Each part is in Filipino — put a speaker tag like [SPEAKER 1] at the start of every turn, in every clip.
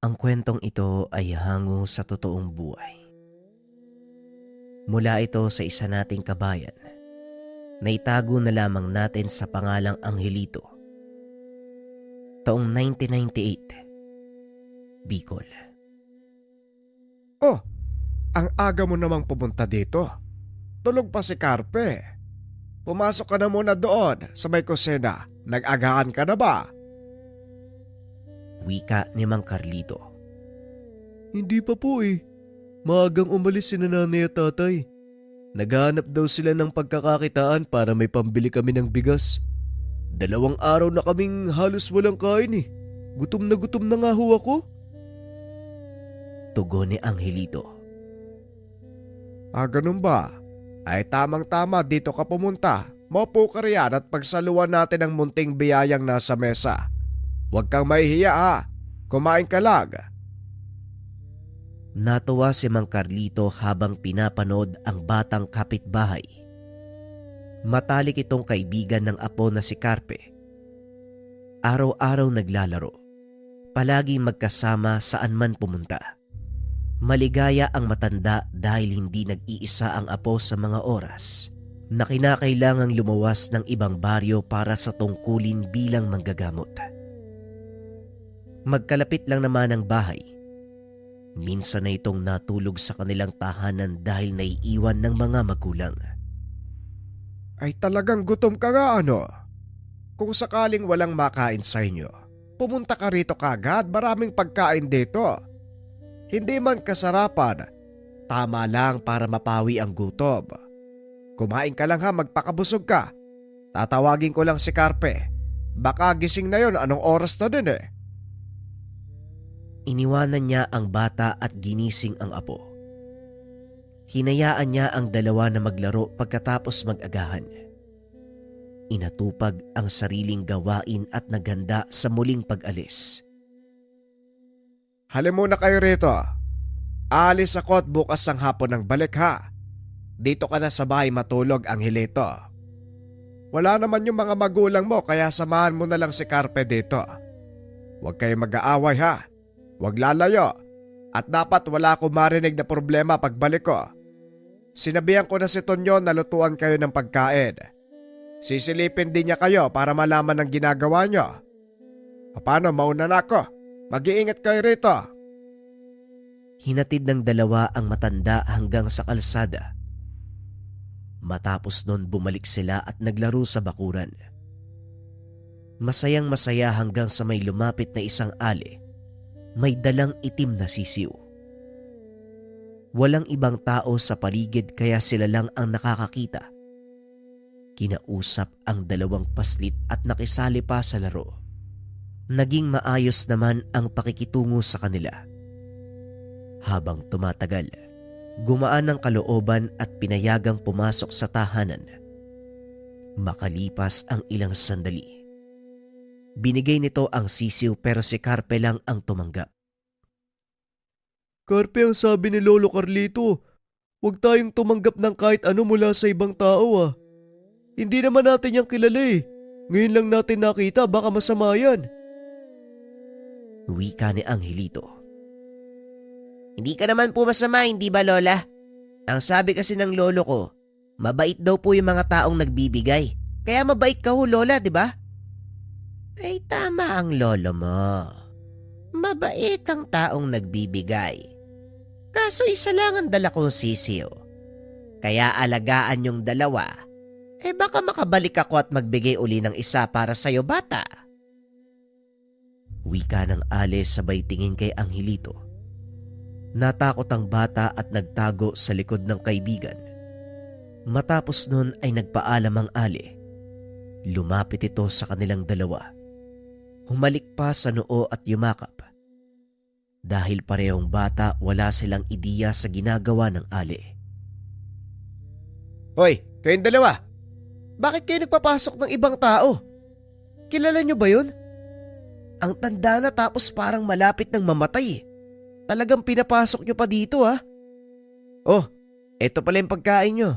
[SPEAKER 1] Ang kwentong ito ay hango sa totoong buhay. Mula ito sa isa nating kabayan na itago na lamang natin sa pangalang Angelito. Taong 1998, Bicol.
[SPEAKER 2] Oh, ang aga mo namang pumunta dito. Tulog pa si Carpe. Pumasok ka na muna doon sa may kusina. Nag-agahan ka na ba?
[SPEAKER 1] Wika ni Mang Carlito.
[SPEAKER 3] Hindi pa po eh. Maagang umalis si nanay at tatay. Naghahanap daw sila ng pagkakakitaan para may pambili kami ng bigas. 2 araw na kaming halos walang kain eh. Gutom na nga ho ako.
[SPEAKER 1] Tugon ni Angelito.
[SPEAKER 2] Ganun ba? Ay tamang-tama dito ka pumunta. Maupo ka riyan at pagsaluan natin ang munting biyayang nasa mesa. Huwag kang mahihiya ha. Kumain ka lang.
[SPEAKER 1] Natuwa si Mang Carlito habang pinapanood ang batang kapitbahay. Matalik itong kaibigan ng apo na si Carpe. Araw-araw naglalaro. Palaging magkasama saan man pumunta. Maligaya ang matanda dahil hindi nag-iisa ang apo sa mga oras na kinakailangang lumuwas ng ibang baryo para sa tungkulin bilang manggagamot. Magkalapit lang naman ang bahay. Minsan na itong natulog sa kanilang tahanan dahil naiiwan ng mga magulang.
[SPEAKER 2] Ay talagang gutom ka nga ano? Kung sakaling walang makain sa inyo, pumunta ka rito kagad, maraming pagkain dito. Hindi man kasarapan, tama lang para mapawi ang gutom. Kumain ka lang ha, magpakabusog ka. Tatawagin ko lang si Carpe. Baka gising na yon, anong oras na din eh.
[SPEAKER 1] Iniwanan niya ang bata at ginising ang apo. Hinayaan niya ang dalawa na maglaro pagkatapos mag-agahan. Inatupag ang sariling gawain at naghanda sa muling pag-alis.
[SPEAKER 2] Halin muna kayo rito. Aalis ako at bukas ng hapon ng balik ha. Dito ka na sa bahay matulog, Angelito. Wala naman yung mga magulang mo kaya samahan mo na lang si Carpe dito. Huwag kayo mag-aaway ha. Huwag lalayo. At dapat wala akong marinig na problema pagbalik ko. Sinabihan ko na si Tonyo na lutuan kayo ng pagkain. Sisilipin din niya kayo para malaman ang ginagawa niyo. Paano, mauna na ako. Mag-iingat kayo rito.
[SPEAKER 1] Hinatid ng dalawa ang matanda hanggang sa kalsada. Matapos nun bumalik sila at naglaro sa bakuran. Masayang masaya hanggang sa may lumapit na isang ali. May dalang itim na sisiw. Walang ibang tao sa paligid kaya sila lang ang nakakakita. Kinausap ang dalawang paslit at nakisali pa sa laro. Naging maayos naman ang pakikitungo sa kanila. Habang tumatagal, gumaan ang kalooban at pinayagang pumasok sa tahanan. Makalipas ang ilang sandali. Binigay nito ang sisiw pero si Carpe lang ang tumanggap.
[SPEAKER 3] Carpe, ang sabi ni Lolo Carlito, huwag tayong tumanggap ng kahit ano mula sa ibang tao ah. Hindi naman natin yung kilala eh. Ngayon lang natin nakita, baka masama yan.
[SPEAKER 1] Wika ni Angelito. Hindi ka naman po masama, hindi ba Lola? Ang sabi kasi ng lolo ko, mabait daw po yung mga taong nagbibigay. Kaya mabait ka ho Lola, di ba? Ay tama ang lolo mo. Mabait ang taong nagbibigay. Kaso isa lang ang dala kong sisiw. Kaya alagaan yung dalawa. Baka makabalik ako at magbigay uli ng isa para sa'yo bata. Wika ng ale sabay tingin kay Angelito. Natakot ang bata at nagtago sa likod ng kaibigan. Matapos nun ay nagpaalam ang ale. Lumapit ito sa kanilang dalawa. Humalik pa sa noo at yumakap. Dahil parehong bata, wala silang ideya sa ginagawa ng ale.
[SPEAKER 2] Hoy, kayong dalawa. Bakit kayo nagpapasok ng ibang tao? Kilala niyo ba yun?
[SPEAKER 1] Ang tanda na tapos parang malapit ng mamatay. Talagang pinapasok niyo pa dito ha?
[SPEAKER 2] Oh, eto pala yung pagkain niyo.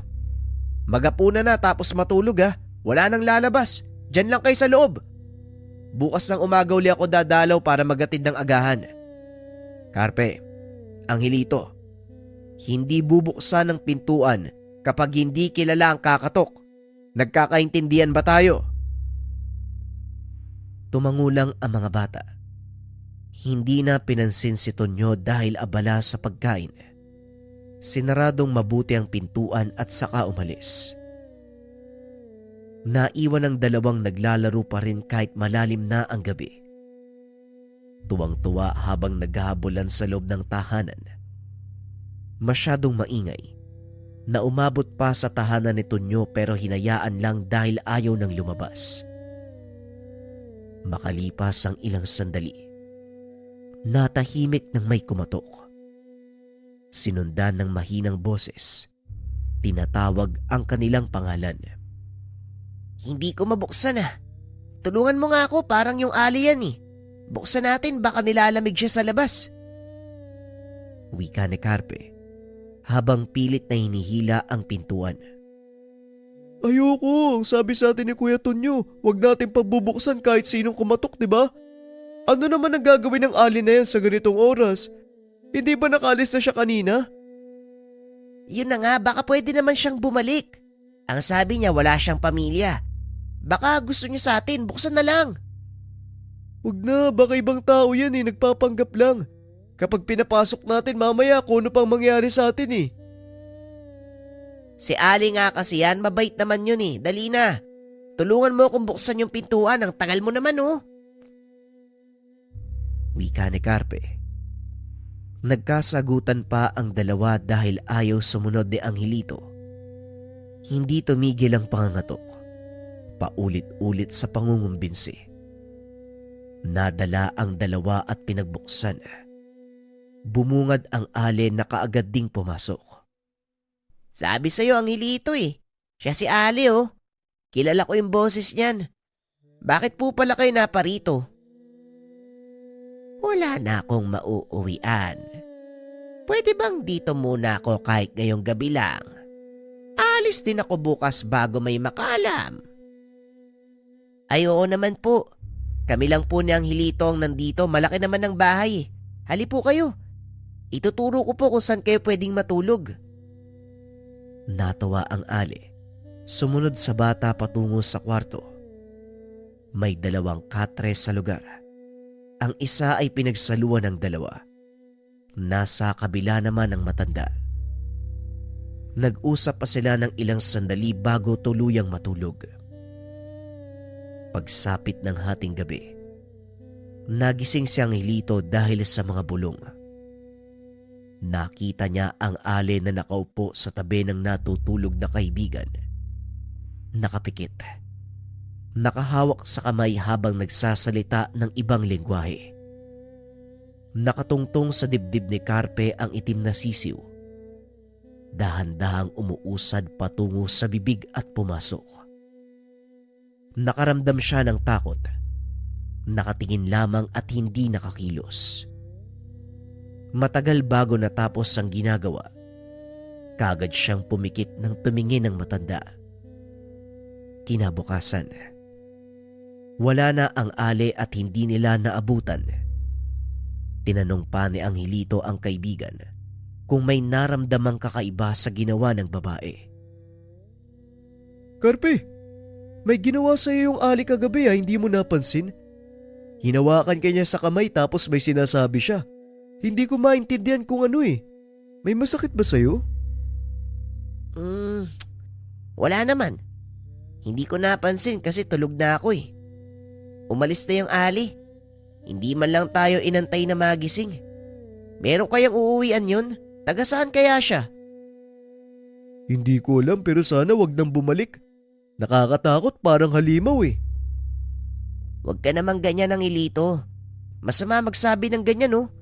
[SPEAKER 2] Magapuna na tapos matulog ha. Wala nang lalabas. Diyan lang kayo sa loob. Bukas ng umaga uli ako dadalaw para magatid ng agahan. Carpe, Angelito, hindi bubuksan ng pintuan kapag hindi kilala ang kakatok. Nagkakaintindihan ba tayo?
[SPEAKER 1] Tumangulang ang mga bata. Hindi na pinansin si Tonyo dahil abala sa pagkain. Sinaradong mabuti ang pintuan at saka umalis. Naiwan ang dalawang naglalaro pa rin kahit malalim na ang gabi. Tuwang-tuwa habang naghahabulan sa loob ng tahanan. Masyadong maingay na umabot pa sa tahanan ni Tonyo pero hinayaan lang dahil ayaw nang lumabas. Makalipas ang ilang sandali, natahimik nang may kumatok. Sinundan ng mahinang boses. Tinatawag ang kanilang pangalan. Hindi ko mabuksan ah. Tulungan mo nga ako, parang yung ali yan eh. Buksan natin, baka nilalamig siya sa labas. Wika ni Carpe habang pilit na hinihila ang pintuan.
[SPEAKER 3] Ayoko, ang sabi sa atin ni Kuya Tonyo, huwag natin pabubuksan kahit sinong kumatok, di ba? Ano naman ang gagawin ng ali na yan sa ganitong oras? Hindi ba nakaalis na siya kanina?
[SPEAKER 1] Yun na nga, baka pwede naman siyang bumalik. Ang sabi niya wala siyang pamilya. Baka gusto niya sa atin, buksan na lang.
[SPEAKER 3] Huwag na, baka ibang tao yan eh, nagpapanggap lang. Kapag pinapasok natin mamaya kung ano pang mangyari sa atin eh.
[SPEAKER 1] Si Ali nga kasi yan, mabait naman yun eh. Dali na. Tulungan mo kung buksan yung pintuan, ang tagal mo naman oh. Wika ni Carpe. Nagkasagutan pa ang dalawa dahil ayaw sumunod ni Angelito. Hindi tumigil ang pangangatok. Paulit-ulit sa pangungumbinsi. Nadala ang dalawa at pinagbuksan. Bumungad ang Ali na kaagad ding pumasok. Sabi sa'yo Angelito eh. Siya si Ali oh. Kilala ko yung boses niyan. Bakit po pala kayo naparito? Wala na akong mauuwian. Pwede bang dito muna ako kahit ngayong gabi lang? Alis din ako bukas bago may makalam. Ay oo naman po. Kami lang po ni Angelito ang nandito. Malaki naman ang bahay. Hali po kayo. Ituturo ko po kung saan kayo pwedeng matulog. Natawa ang Ali. Sumunod sa bata patungo sa kwarto. May dalawang katres sa lugar. Ang isa ay pinagsaluan ng dalawa. Nasa kabila naman ang matanda. Nag-usap pa sila ng ilang sandali bago tuluyang matulog. Pagsapit ng hating gabi, nagising si Angelito dahil sa mga bulong. Nakita niya ang Ali na nakaupo sa tabi ng natutulog na kaibigan. Nakapikit. Nakahawak sa kamay habang nagsasalita ng ibang lengguwahe. Nakatungtong sa dibdib ni Carpe ang itim na sisiw. Dahan-dahang umuusad patungo sa bibig at pumasok. Nakaramdam siya ng takot. Nakatingin lamang at hindi nakakilos. Matagal bago natapos ang ginagawa, kagad siyang pumikit ng tumingin ng matanda. Kinabukasan, wala na ang Ali at hindi nila naabutan. Tinanong pa ni Angelito ang kaibigan kung may naramdamang kakaiba sa ginawa ng babae.
[SPEAKER 3] Carpe, may ginawa sa'yo yung Ali kagabi hindi mo napansin? Hinawakan ka niya sa kamay tapos may sinasabi siya. Hindi ko maintindihan kung ano eh. May masakit ba sa'yo?
[SPEAKER 1] Wala naman. Hindi ko napansin kasi tulog na ako eh. Umalis na yung Ali. Hindi man lang tayo inantay na magising. Meron kayang uuwian yun? Taga saan kaya siya?
[SPEAKER 3] Hindi ko alam pero sana wag nang bumalik. Nakakatakot, parang halimaw eh.
[SPEAKER 1] Huwag ka namang ganyan Angelito. Masama magsabi ng ganyan oh.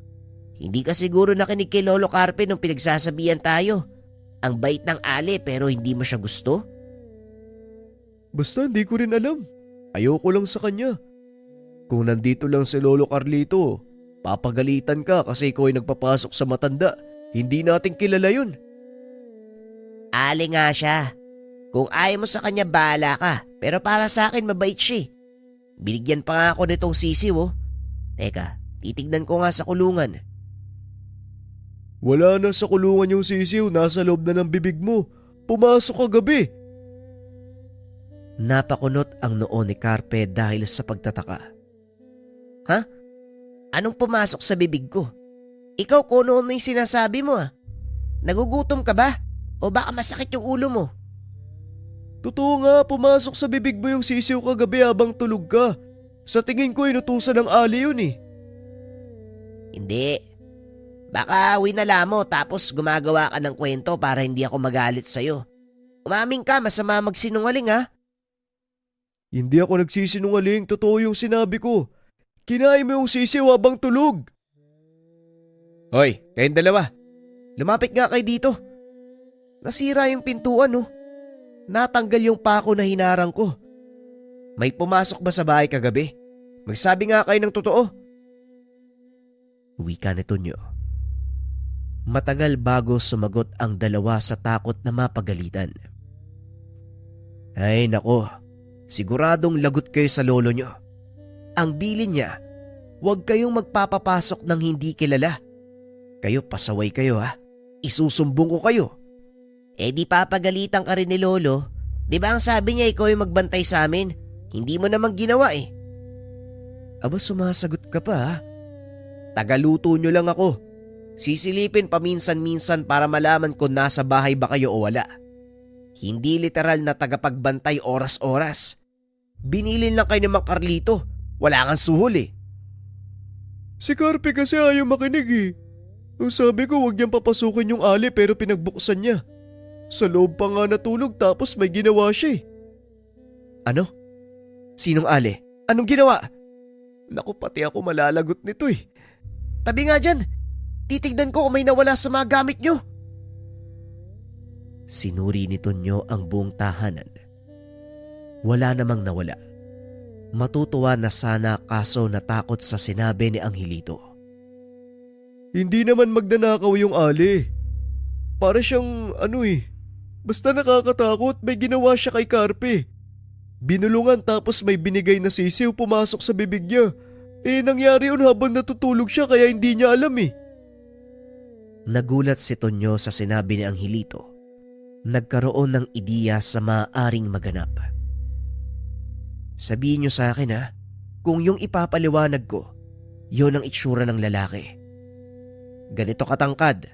[SPEAKER 1] Hindi ka siguro nakinig kay Lolo Carpe nung pinagsasabihan tayo. Ang bait ng Ali pero hindi mo siya gusto?
[SPEAKER 3] Basta hindi ko rin alam. Ayoko lang sa kanya. Kung nandito lang si Lolo Carlito, papagalitan ka kasi ikaw ay nagpapasok sa matanda. Hindi natin kilala yun.
[SPEAKER 1] Ali nga siya. Kung ayaw mo sa kanya, bahala ka. Pero para sa akin, mabait siya. Binigyan pa nga ako nitong sisiw oh. Teka, titignan ko nga sa kulungan.
[SPEAKER 3] Wala na sa kulungan yung sisiw, nasa loob na ng bibig mo. Pumasok kagabi.
[SPEAKER 1] Napakunot ang noo ni Carpe dahil sa pagtataka. Ha? Anong pumasok sa bibig ko? Ikaw kung ano yung sinasabi mo ah. Nagugutom ka ba? O baka masakit yung ulo mo?
[SPEAKER 3] Totoo nga, pumasok sa bibig mo yung sisiw kagabi habang tulog ka. Sa tingin ko inutusan ng ali yun eh.
[SPEAKER 1] Hindi. Baka winala mo tapos gumagawa ka ng kwento para hindi ako magalit sa'yo. Umamin ka, masama magsinungaling ha.
[SPEAKER 3] Hindi ako nagsisinungaling, totoo yung sinabi ko. Kinain mo yung sisiw habang tulog.
[SPEAKER 2] Hoy, kayong dalawa.
[SPEAKER 1] Lumapit nga kayo dito. Nasira yung pintuan oh. Natanggal yung pako na hinarang ko. May pumasok ba sa bahay kagabi? Magsabi nga kayo ng totoo. Wika ni Tonyo. Matagal bago sumagot ang dalawa sa takot na mapagalitan. Ay nako, siguradong lagot kayo sa lolo nyo. Ang bilin niya, huwag kayong magpapapasok ng hindi kilala. Kayo pasaway kayo ha, isusumbong ko kayo. Eh di papagalitan ka rin ni lolo. Di ba ang sabi niya ikaw yung magbantay sa amin? Hindi mo namang ginawa eh. Aba sumasagot ka pa ha? Tagaluto nyo lang ako. Sisilipin paminsan-minsan para malaman kung nasa bahay ba kayo o wala. Hindi literal na tagapagbantay oras-oras. Binilin lang kayo ni Mang Carlito. Wala kang suhol eh.
[SPEAKER 3] Si Carpe kasi ayaw makinig eh. Ang sabi ko huwag niyang papasukin yung ali pero pinagbuksan niya. Sa loob pa nga natulog tapos may ginawa siya eh.
[SPEAKER 1] Ano? Sinong ale? Anong ginawa?
[SPEAKER 3] Naku pati ako malalagot nito eh.
[SPEAKER 1] Tabi nga dyan. Titignan ko kung may nawala sa mga gamit nyo. Sinuri ni Tonyo ang buong tahanan. Wala namang nawala. Matutuwa na sana kaso natakot sa sinabi ni Angelito.
[SPEAKER 3] Hindi naman magnanakaw yung ali. Para siyang basta nakakatakot, may ginawa siya kay Carpe. Binulungan tapos may binigay na sisiw pumasok sa bibig niya. Nangyari yun habang natutulog siya kaya hindi niya alam eh.
[SPEAKER 1] Nagulat si Tonyo sa sinabi ni Angelito. Nagkaroon ng ideya sa maaaring maganap. Sabihin niyo sa akin ha, kung yung ipapaliwanag ko, yon ang itsura ng lalaki. Ganito katangkad,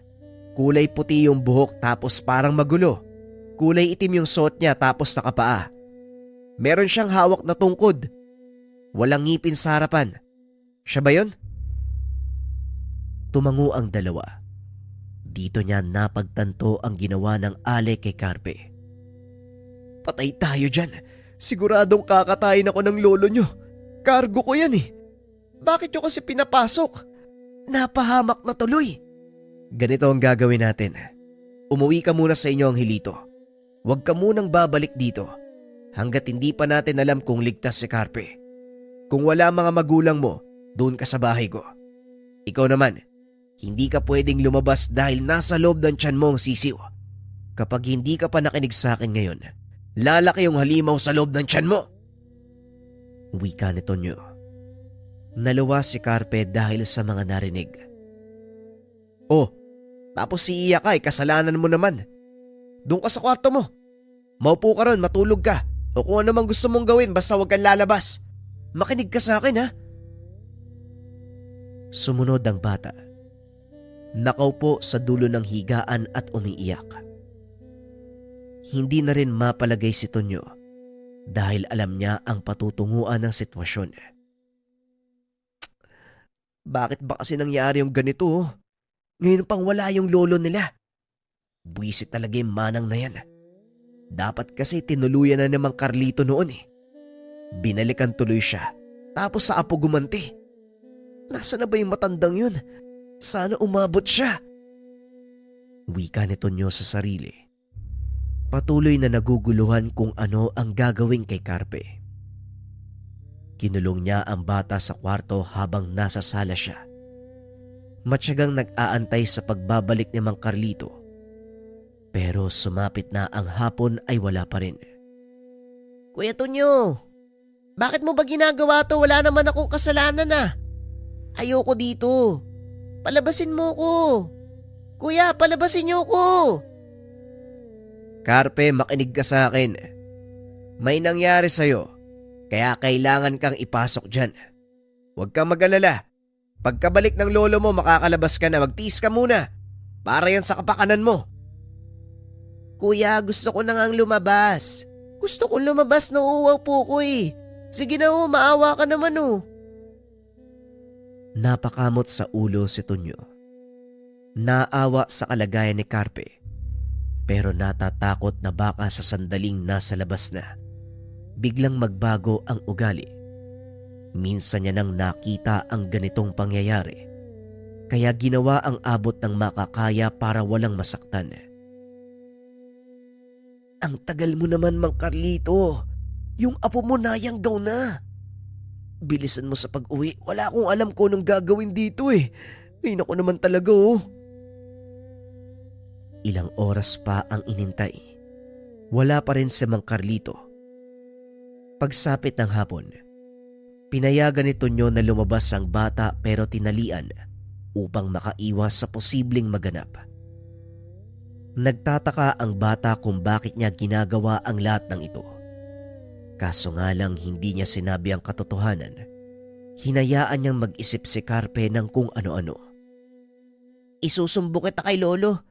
[SPEAKER 1] kulay puti yung buhok tapos parang magulo. Kulay itim yung suot niya tapos nakapaa. Meron siyang hawak na tungkod. Walang ngipin sa harapan. Siya ba yun? Tumango ang dalawa. Dito niya napagtanto ang ginawa ng ale kay Carpe. Patay tayo dyan. Siguradong kakatayin ako ng lolo nyo. Kargo ko yan eh. Bakit nyo kasi pinapasok? Napahamak na tuloy. Ganito ang gagawin natin. Umuwi ka muna sa inyo, Angelito. Huwag ka munang babalik dito hanggat hindi pa natin alam kung ligtas si Carpe. Kung wala mga magulang mo, doon ka sa bahay ko. Ikaw naman, hindi ka pwedeng lumabas dahil nasa loob ng tiyan mo ang sisiw. Kapag hindi ka pa nakinig sa akin ngayon, lalaki yung halimaw sa loob ng tiyan mo. Wika ni Tonyo. Naluwa si Carpe dahil sa mga narinig. Oh, tapos iiyak ka kasalanan mo naman. Doon ka sa kwarto mo. Maupo ka ron, matulog ka. O kung ano mang gusto mong gawin basta huwag kang lalabas. Makinig ka sa akin ha. Sumunod ang bata. Nakaupo sa dulo ng higaan at umiiyak. Hindi na rin mapalagay si Tonyo dahil alam niya ang patutunguan ng sitwasyon. Bakit ba kasi nangyari yung ganito? Ngayon pang wala yung lolo nila. Buwisit talaga yung manang na yan. Dapat kasi tinuluyan na namang Carlito noon eh. Binalikan tuloy siya. Tapos sa apo gumanti. Nasaan na ba yung matandang yun? Sana umabot siya. Wika ni Tonyo sa sarili. Patuloy na naguguluhan kung ano ang gagawin kay Carpe. Kinulong niya ang bata sa kwarto habang nasa sala siya. Matyagang nag-aantay sa pagbabalik ni Mang Carlito. Pero sumapit na ang hapon ay wala pa rin. Kuya Tonyo, bakit mo ba ginagawa to? Wala naman akong kasalanan ah. Ayoko dito. Palabasin mo ko. Kuya, palabasin niyo ko!
[SPEAKER 2] Carpe, makinig ka sa akin. May nangyari sa'yo, kaya kailangan kang ipasok dyan. Huwag kang mag-alala. Pagkabalik ng lolo mo, makakalabas ka na. Magtiis ka muna. Para yan sa kapakanan mo.
[SPEAKER 1] Kuya, gusto ko na ngang lumabas. Gusto kong lumabas, nauuwaw po ko eh. Sige na maawa ka naman
[SPEAKER 3] Napakamot sa ulo si Tonyo. Naawa sa kalagayan ni Carpe, pero natatakot na baka sa sandaling nasa labas na, biglang magbago ang ugali. Minsan niya nang nakita ang ganitong pangyayari, kaya ginawa ang abot ng makakaya para walang masaktan. Ang tagal mo naman, Mang Carlito. Yung apo mo nayanggaw na. Bilisan mo sa pag-uwi. Wala akong alam kung anong gagawin dito eh. Ay naku naman talaga Ilang oras pa ang inintay. Wala pa rin si Mang Carlito. Pagsapit ng hapon, pinayagan ni Tonyo na lumabas ang bata pero tinalian upang makaiwas sa posibleng maganap. Nagtataka ang bata kung bakit niya ginagawa ang lahat ng ito. Kaso nga lang hindi niya sinabi ang katotohanan. Hinayaan niyang mag-isip si Carpe ng kung ano-ano.
[SPEAKER 1] Isusumbo kita kay lolo.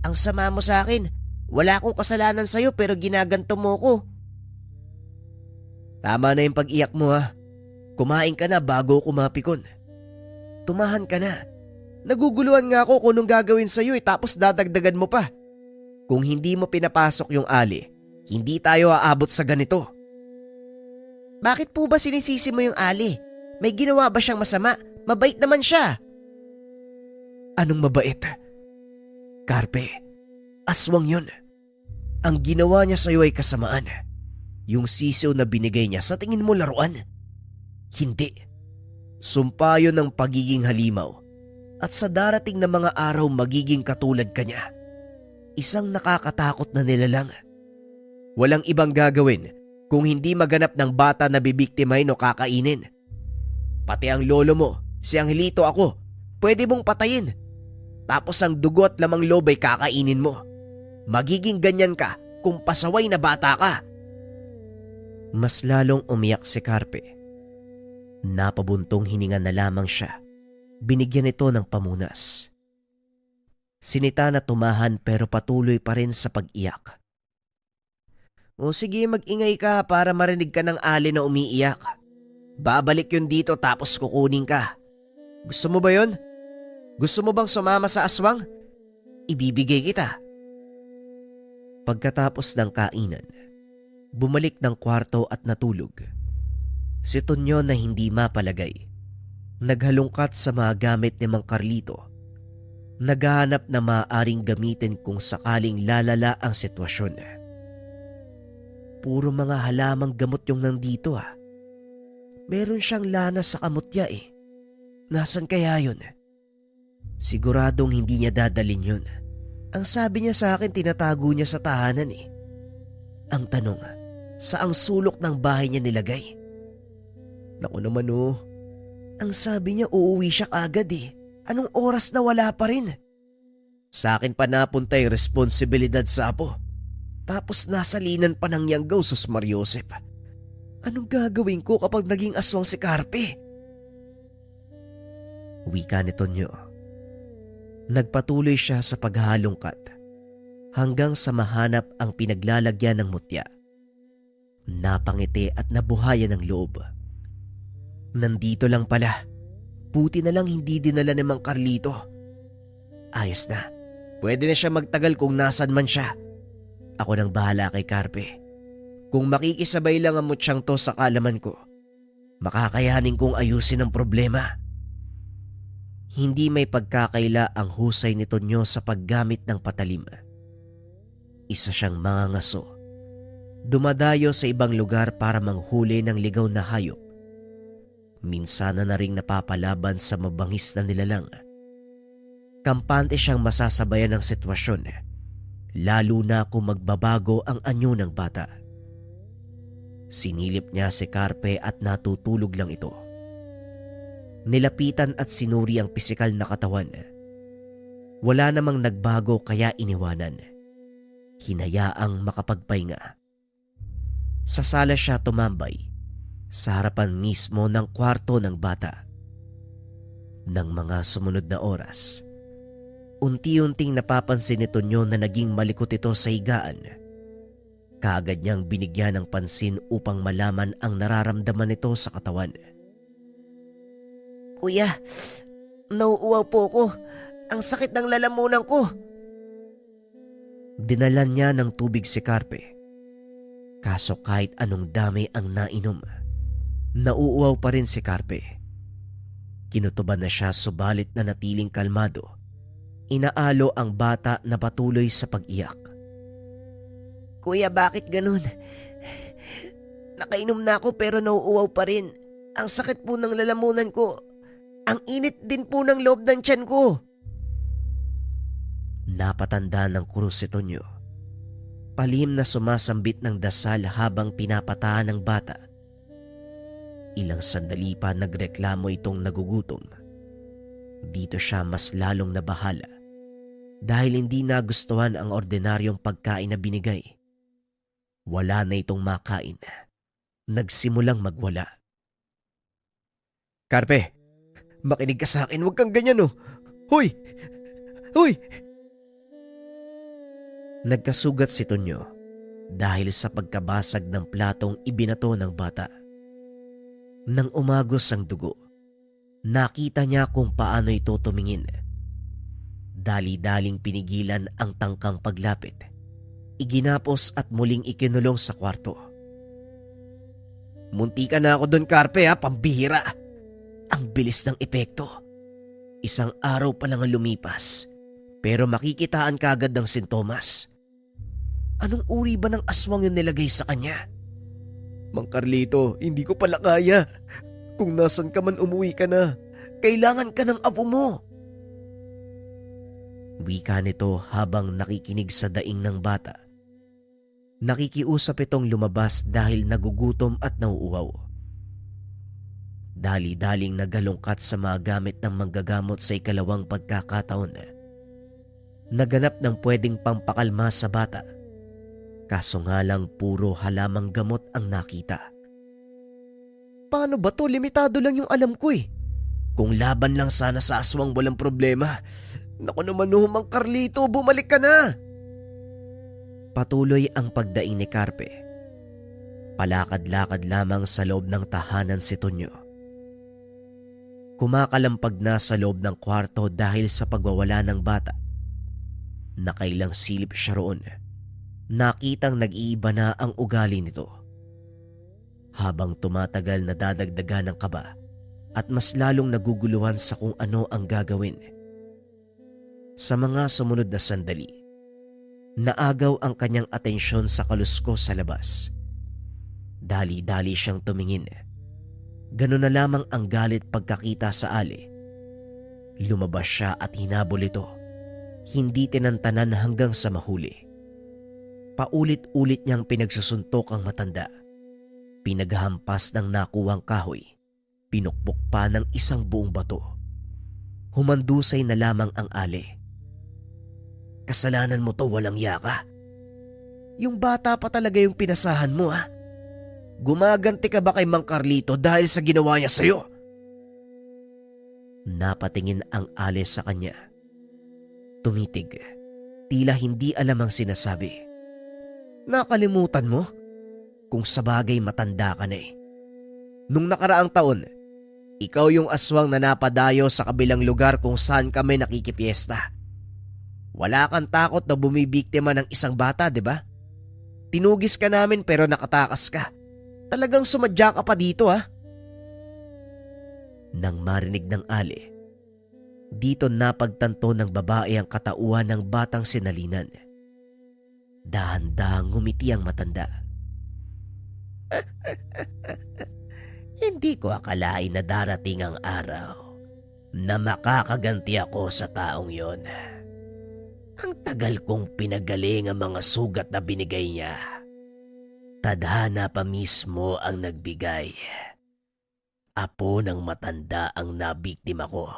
[SPEAKER 1] Ang sama mo sa akin. Wala akong kasalanan sa'yo pero ginaganto mo ko.
[SPEAKER 3] Tama na yung pag-iyak mo ha. Kumain ka na bago kumapikon. Tumahan ka na. Naguguluhan nga ako kung anong gagawin sa'yo tapos dadagdagan mo pa. Kung hindi mo pinapasok yung ali, hindi tayo aabot sa ganito.
[SPEAKER 1] Bakit po ba sinisisi mo yung Ali? May ginawa ba siyang masama? Mabait naman siya.
[SPEAKER 3] Anong mabait? Carpe, aswang yun. Ang ginawa niya sa'yo ay kasamaan. Yung sisiw na binigay niya, sa tingin mo laruan? Hindi. Sumpa yun ng pagiging halimaw. At sa darating na mga araw magiging katulad ka niya. Isang nakakatakot na nilalang. Walang ibang gagawin kung hindi maganap ng bata na bibiktimahin o kakainin. Pati ang lolo mo, si Angelito ako, pwede mong patayin. Tapos ang dugo at lamang loob ay kakainin mo. Magiging ganyan ka kung pasaway na bata ka. Mas lalong umiyak si Carpe. Napabuntong hininga na lamang siya. Binigyan ito ng pamunas. Sinita na tumahan pero patuloy pa rin sa pag-iyak.
[SPEAKER 1] O sige, mag-ingay ka para marinig ka ng Ali na umiiyak. Babalik yun dito tapos kukunin ka. Gusto mo ba yun? Gusto mo bang sumama sa aswang? Ibibigay kita.
[SPEAKER 3] Pagkatapos ng kainan, bumalik ng kwarto at natulog. Si Tonyo na hindi mapalagay. Naghalungkat sa mga gamit ni Mang Carlito. Naghahanap na maaaring gamitin kung sakaling lalala ang sitwasyon. Puro mga halamang gamot yung nandito Meron siyang lana sa kamutya Nasaan kaya yun? Siguradong hindi niya dadalin yun. Ang sabi niya sa akin tinatago niya sa tahanan Ang tanong, saang sulok ng bahay niya nilagay? Naku naman Ang sabi niya uuwi siya agad Anong oras na wala pa rin? Sa akin pa napunta yung responsibilidad sa apo. Tapos nasa linan pa ng yanggaw, sus Mariosep. Anong gagawin ko kapag naging aswang si Carpe? Wika ni Tonyo. Nagpatuloy siya sa paghalungkat hanggang sa mahanap ang pinaglalagyan ng mutya. Napangiti at nabuhayan ng loob. Nandito lang pala. Buti na lang hindi dinala ni Mang Carlito. Ayos na. Pwede na siya magtagal kung nasan man siya. Ako nang bahala kay Carpe. Kung makikisabay lang ang mutyang to sa kalaman ko, makakayanin kong ayusin ang problema. Hindi may pagkakaila ang husay ni Tonyo sa paggamit ng patalim. Isa siyang mangangaso. Dumadayo sa ibang lugar para manghuli ng ligaw na hayop. Minsan na ring napapalaban sa mabangis na nilalang. Kampante siyang masasabayan ng sitwasyon, lalo na kung magbabago ang anyo ng bata. Sinilip niya si Carpe at natutulog lang ito. Nilapitan at sinuri ang pisikal na katawan.
[SPEAKER 1] Wala namang nagbago kaya iniwanan. Hinayaang makapagpahinga. Sa sala siya tumambay, sa harapan mismo ng kwarto ng bata. Nang mga sumunod na oras, unti-unting napapansin ni Tonyo na naging malikot ito sa higaan. Kaagad niyang binigyan ng pansin upang malaman ang nararamdaman nito sa katawan. Kuya, nauuwaw po ko. Ang sakit ng lalamunan ko. Dinalan niya ng tubig si Carpe. Kaso kahit anong dami ang nainom, nauuwaw pa rin si Carpe. Kinutuban na siya subalit na natiling kalmado. Inaalo ang bata na patuloy sa pag-iyak. Kuya, bakit ganun? Nakainom na ako pero nauuwaw pa rin. Ang sakit po ng lalamunan ko. Ang init din po ng loob ng tiyan ko. Napatanda ng kurus si Tonyo. Palihim na sumasambit ng dasal habang pinapatahan ng bata. Ilang sandali pa nagreklamo itong nagugutom. Dito siya mas lalong nabahala dahil hindi nagustuhan ang ordinaryong pagkain na binigay. Wala na itong makain. Nagsimulang magwala.
[SPEAKER 3] Carpe, makinig ka sa akin, huwag kang ganyan oh. Hoy! Hoy!
[SPEAKER 1] Nagkasugat si Tonyo dahil sa pagkabasag ng platong ibinato ng bata. Nang umagos ang dugo, nakita niya kung paano ito tumingin. Dali-daling pinigilan ang tangkang paglapit. Iginapos at muling ikinulong sa kwarto.
[SPEAKER 3] Munti ka na ako doon, Carpe ha, pambihira.
[SPEAKER 1] Ang bilis ng epekto. Isang araw pa lang ang lumipas, pero makikitaan kagad ng sintomas. Anong uri ba ng aswang yung nilagay sa kanya?
[SPEAKER 3] Mang Carlito, hindi ko pala kaya. Kung nasan ka man, umuwi ka na.
[SPEAKER 1] Kailangan ka ng apo mo. Wika nito habang nakikinig sa daing ng bata. Nakikiusap itong lumabas dahil nagugutom at nauuwaw. Dali-daling nagalungkat sa mga gamit ng manggagamot sa ikalawang pagkakataon. Naganap ng pwedeng pampakalma sa bata. Kaso nga lang puro halamang gamot ang nakita.
[SPEAKER 3] Paano ba to? Limitado lang yung alam ko eh.
[SPEAKER 1] Kung laban lang sana sa aswang walang problema. Naku naman ho, Mang Carlito, bumalik ka na! Patuloy ang pagdaing ni Carpe. Palakad-lakad lamang sa loob ng tahanan si Tonyo. Kumakalampag na sa loob ng kwarto dahil sa pagwawala ng bata. Nakailang silip siya roon. Nakitang nag-iiba na ang ugali nito. Habang tumatagal nadadagdagan ng kaba at mas lalong naguguluhan sa kung ano ang gagawin. Sa mga sumunod na sandali, naagaw ang kanyang atensyon sa kaluskos sa labas. Dali-dali siyang tumingin. Ganun na lamang ang galit pagkakita sa ali. Lumabas siya at hinabol ito. Hindi tinantanan hanggang sa mahuli. Paulit-ulit niyang pinagsusuntok ang matanda. Pinaghampas ng nakuwang kahoy. Pinukpok pa ng isang buong bato. Humandusay na lamang ang ali. Kasalanan mo to, walang yaka. Yung bata pa talaga yung pinasahan mo ha. Gumaganti ka ba kay Mang Carlito dahil sa ginawa niya sa'yo? Napatingin ang ali sa kanya. Tumitig. Tila hindi alam ang sinasabi. Nakalimutan mo? Kung sabagay matanda ka na eh. Nung nakaraang taon, ikaw yung aswang na napadayo sa kabilang lugar kung saan kami nakikipiesta. Wala kang takot na bumibiktima ng isang bata, di ba? Tinugis ka namin pero nakatakas ka. Talagang sumadya ka pa dito ha? Nang marinig ng ali, dito napagtanto ng babae ang katauhan ng batang sinalinan. Dahan-dahang ngumiti ang matanda. Hindi ko akalain na darating ang araw na makakaganti ako sa taong yon. Ang tagal kong pinagaling ang mga sugat na binigay niya. Tadhana pa mismo ang nagbigay. Apo ng matanda ang nabiktima ko.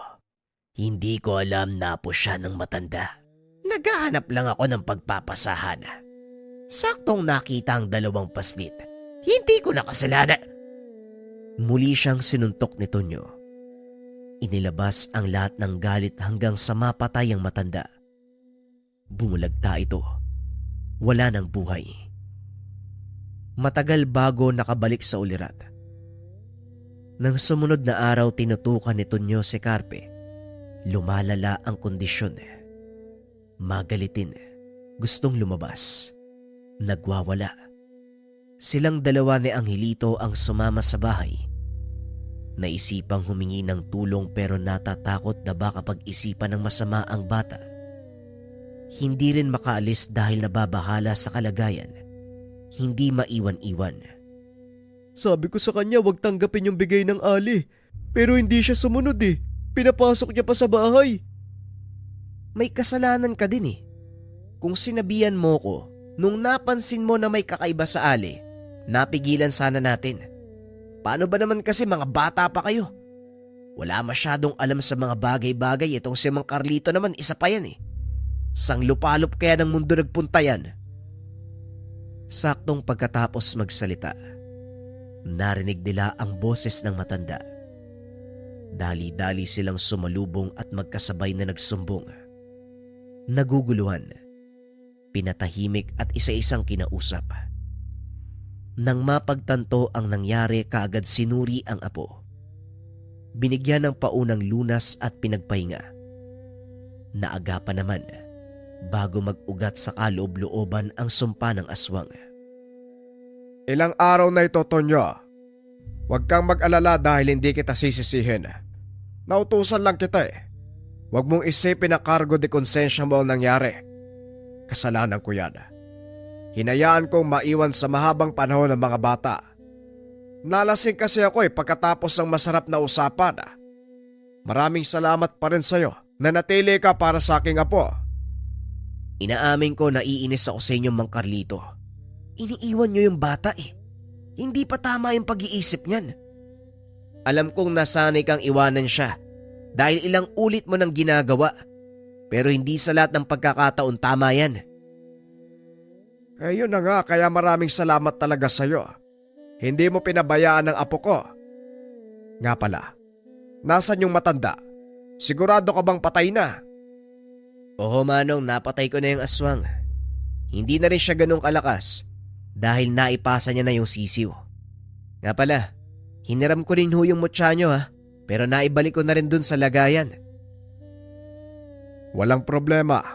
[SPEAKER 1] Hindi ko alam na po siya ng matanda. Naghahanap lang ako ng pagpapasahan. Saktong nakita ang dalawang paslit. Hindi ko nakasalanan. Muli siyang sinuntok ni Tonyo. Inilabas ang lahat ng galit hanggang sa mapatay ang matanda. Bumulagta ito. Wala ng buhay. Matagal bago nakabalik sa ulirat. Nang sumunod na araw tinutukan ni Tonyo si Carpe, lumalala ang kondisyon. Magalitin, gustong lumabas, nagwawala. Silang dalawa ni Angelito ang sumama sa bahay. Naisipang humingi ng tulong pero natatakot na baka pag-isipan ng masama ang bata. Hindi rin makaalis dahil nababahala sa kalagayan. Hindi maiwan-iwan.
[SPEAKER 3] Sabi ko sa kanya wag tanggapin yung bigay ng Ali. Pero hindi siya sumunod eh. Pinapasok niya pa sa bahay.
[SPEAKER 1] May kasalanan ka din eh. Kung sinabihan mo ko, nung napansin mo na may kakaiba sa Ali, napigilan sana natin. Paano ba naman kasi mga bata pa kayo? Wala masyadong alam sa mga bagay-bagay itong si Mang Carlito naman isa pa yan eh. Sang lupalop kaya ng mundo nagpunta yan. Saktong pagkatapos magsalita, narinig nila ang boses ng matanda. Dali-dali silang sumalubong at magkasabay na nagsumbong. Naguguluhan, pinatahimik at isa-isang kinausap. Nang mapagtanto ang nangyari, kaagad sinuri ang apo. Binigyan ng paunang lunas at pinagpahinga. Naagapan naman bago mag-ugat sa kaloob-looban ang sumpa ng aswang.
[SPEAKER 2] Ilang araw na ito, Tonyo. Huwag kang mag-alala dahil hindi kita sisisihin. Nautusan lang kita eh. Huwag mong isipin na cargo de konsensya mo ang nangyari. Kasalanan ko yan. Hinayaan kong maiwan sa mahabang panahon ng mga bata. Nalasing kasi ako pagkatapos ng masarap na usapan. Maraming salamat pa rin sa'yo na natili ka para sa aking apo.
[SPEAKER 1] Inaamin ko na iinis ako sa inyo, Mang Carlito. Iniiwan nyo yung bata eh. Hindi pa tama yung pag-iisip niyan. Alam kong nasanay kang iwanan siya dahil ilang ulit mo nang ginagawa. Pero hindi sa lahat ng pagkakataon tama yan.
[SPEAKER 2] Yun na nga, kaya maraming salamat talaga sa'yo. Hindi mo pinabayaan ang apo ko. Nga pala, nasan yung matanda? Sigurado ka bang patay na?
[SPEAKER 1] Oo Manong, napatay ko na yung aswang. Hindi na rin siya ganong kalakas dahil naipasa niya na yung sisiw. Nga pala, hiniram ko rin ho yung mutya nyo pero naibalik ko na rin dun sa lagayan.
[SPEAKER 2] Walang problema.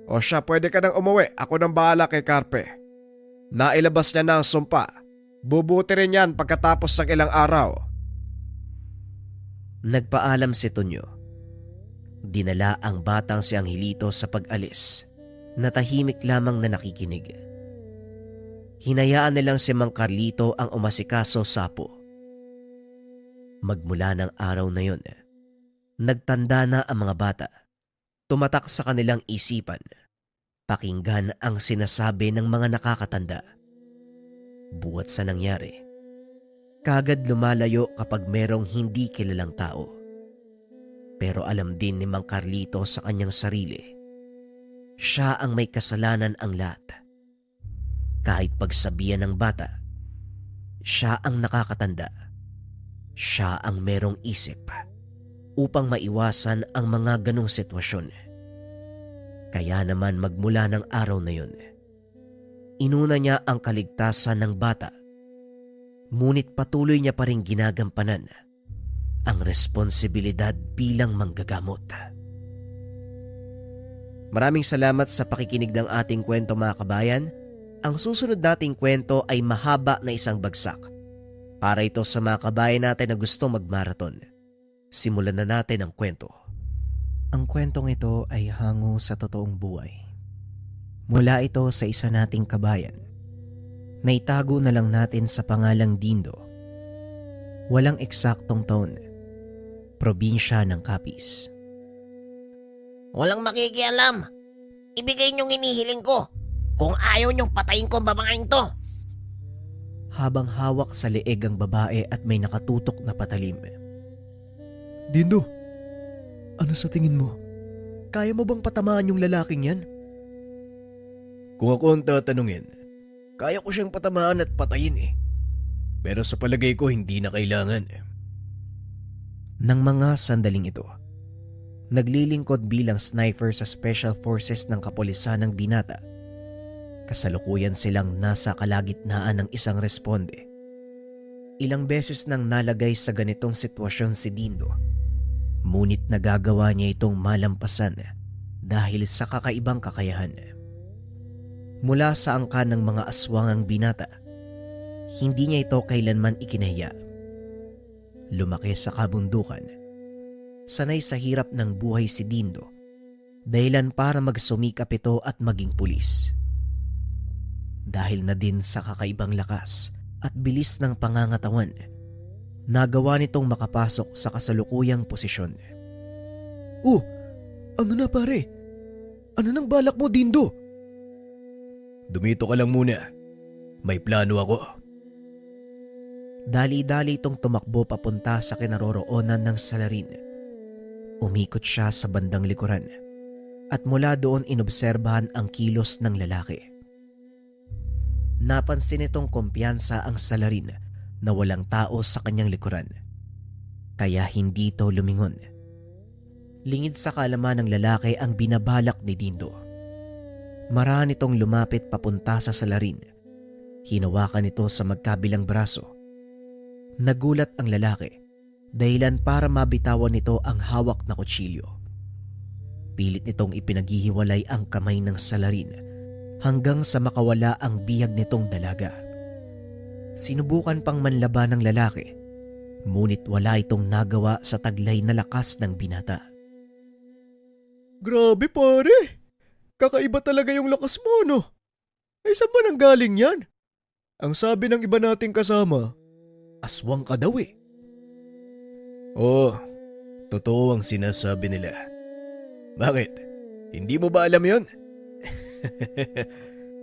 [SPEAKER 2] O siya, pwede ka nang umuwi. Ako nang bahala kay Carpe. Nailabas niya na ang sumpa. Bubuti rin yan pagkatapos ng ilang araw.
[SPEAKER 1] Nagpaalam si Tonyo. Dinala ang batang si Angelito sa pag-alis. Natahimik lamang na nakikinig. Hinayaan nilang si Mang Carlito ang umasikaso sa apo. Magmula ng araw na yon, nagtanda na ang mga bata. Tumatak sa kanilang isipan, pakinggan ang sinasabi ng mga nakakatanda. Buwat sa nangyari, kagad lumalayo kapag merong hindi kilalang tao. Pero alam din ni Mang Carlito sa kanyang sarili, siya ang may kasalanan ang lahat. Kahit pagsabihan ng bata, siya ang nakakatanda. Siya ang merong isip upang maiwasan ang mga ganong sitwasyon. Kaya naman magmula ng araw na yun, inuna niya ang kaligtasan ng bata. Ngunit patuloy niya pa rin ginagampanan ang responsibilidad bilang manggagamot. Maraming salamat sa pakikinig ng ating kwento mga kabayan. Ang susunod nating kwento ay mahaba na isang bagsak. Para ito sa mga kabayan natin na gusto magmarathon. Simulan na natin ang kwento. Ang kwentong ito ay hango sa totoong buhay. Mula ito sa isa nating kabayan. Naitago na lang natin sa pangalang Dindo. Walang eksaktong taon. Probinsya ng Capiz.
[SPEAKER 4] Walang makikialam. Ibigay niyong hinihiling ko. Kung ayaw niyong patayin ko ang babaeng to.
[SPEAKER 1] Habang hawak sa leeg ang babae at may nakatutok na patalim.
[SPEAKER 3] Dindo, Ano sa tingin mo? Kaya mo bang patamaan yung lalaking yan? Kung ako ang tatanungin, kaya ko siyang patamaan at patayin eh. Pero sa palagay ko hindi na kailangan.
[SPEAKER 1] Nang mga sandaling ito, naglilingkod bilang sniper sa Special Forces ng kapulisan ng Binata. Kasalukuyan silang nasa kalagitnaan ng isang responde. Ilang beses nang nalagay sa ganitong sitwasyon si Dindo, ngunit nagagawa niya itong malampasan dahil sa kakaibang kakayahan. Mula sa angkan ng mga aswangang binata, hindi niya ito kailanman ikinahiya. Lumaki sa kabundukan. Sanay sa hirap ng buhay si Dindo, dahilan para magsumikap ito at maging pulis. Dahil na din sa kakaibang lakas at bilis ng pangangatawan, nagawa nitong makapasok sa kasalukuyang posisyon.
[SPEAKER 3] Oh, ano na pare? Ano nang balak mo, Dindo? Dumito ka lang muna. May plano ako.
[SPEAKER 1] Dali-dali itong tumakbo papunta sa kinaroroonan ng salarin. Umikot siya sa bandang likuran at mula doon inobserbahan ang kilos ng lalaki. Napansin itong kumpiyansa ang salarin na walang tao sa kanyang likuran, kaya hindi ito lumingon. Lingid sa kaalaman ng lalaki ang binabalak ni Dindo. Marahan itong lumapit papunta sa salarin. Hinawakan ito sa magkabilang braso. Nagulat ang lalaki, dahilan para mabitawan nito ang hawak na kutsilyo. Pilit nitong ipinaghihiwalay ang kamay ng salarin hanggang sa makawala ang bihag nitong dalaga. Sinubukan pang manlaban ng lalaki, ngunit wala itong nagawa sa taglay na lakas ng binata.
[SPEAKER 3] Grabe pare! Kakaiba talaga yung lakas mo, no? Ay, saan ba nang galing yan? Ang sabi ng iba nating kasama, aswang ka daw eh. Oo, totoo ang sinasabi nila. Bakit? Hindi mo ba alam yon?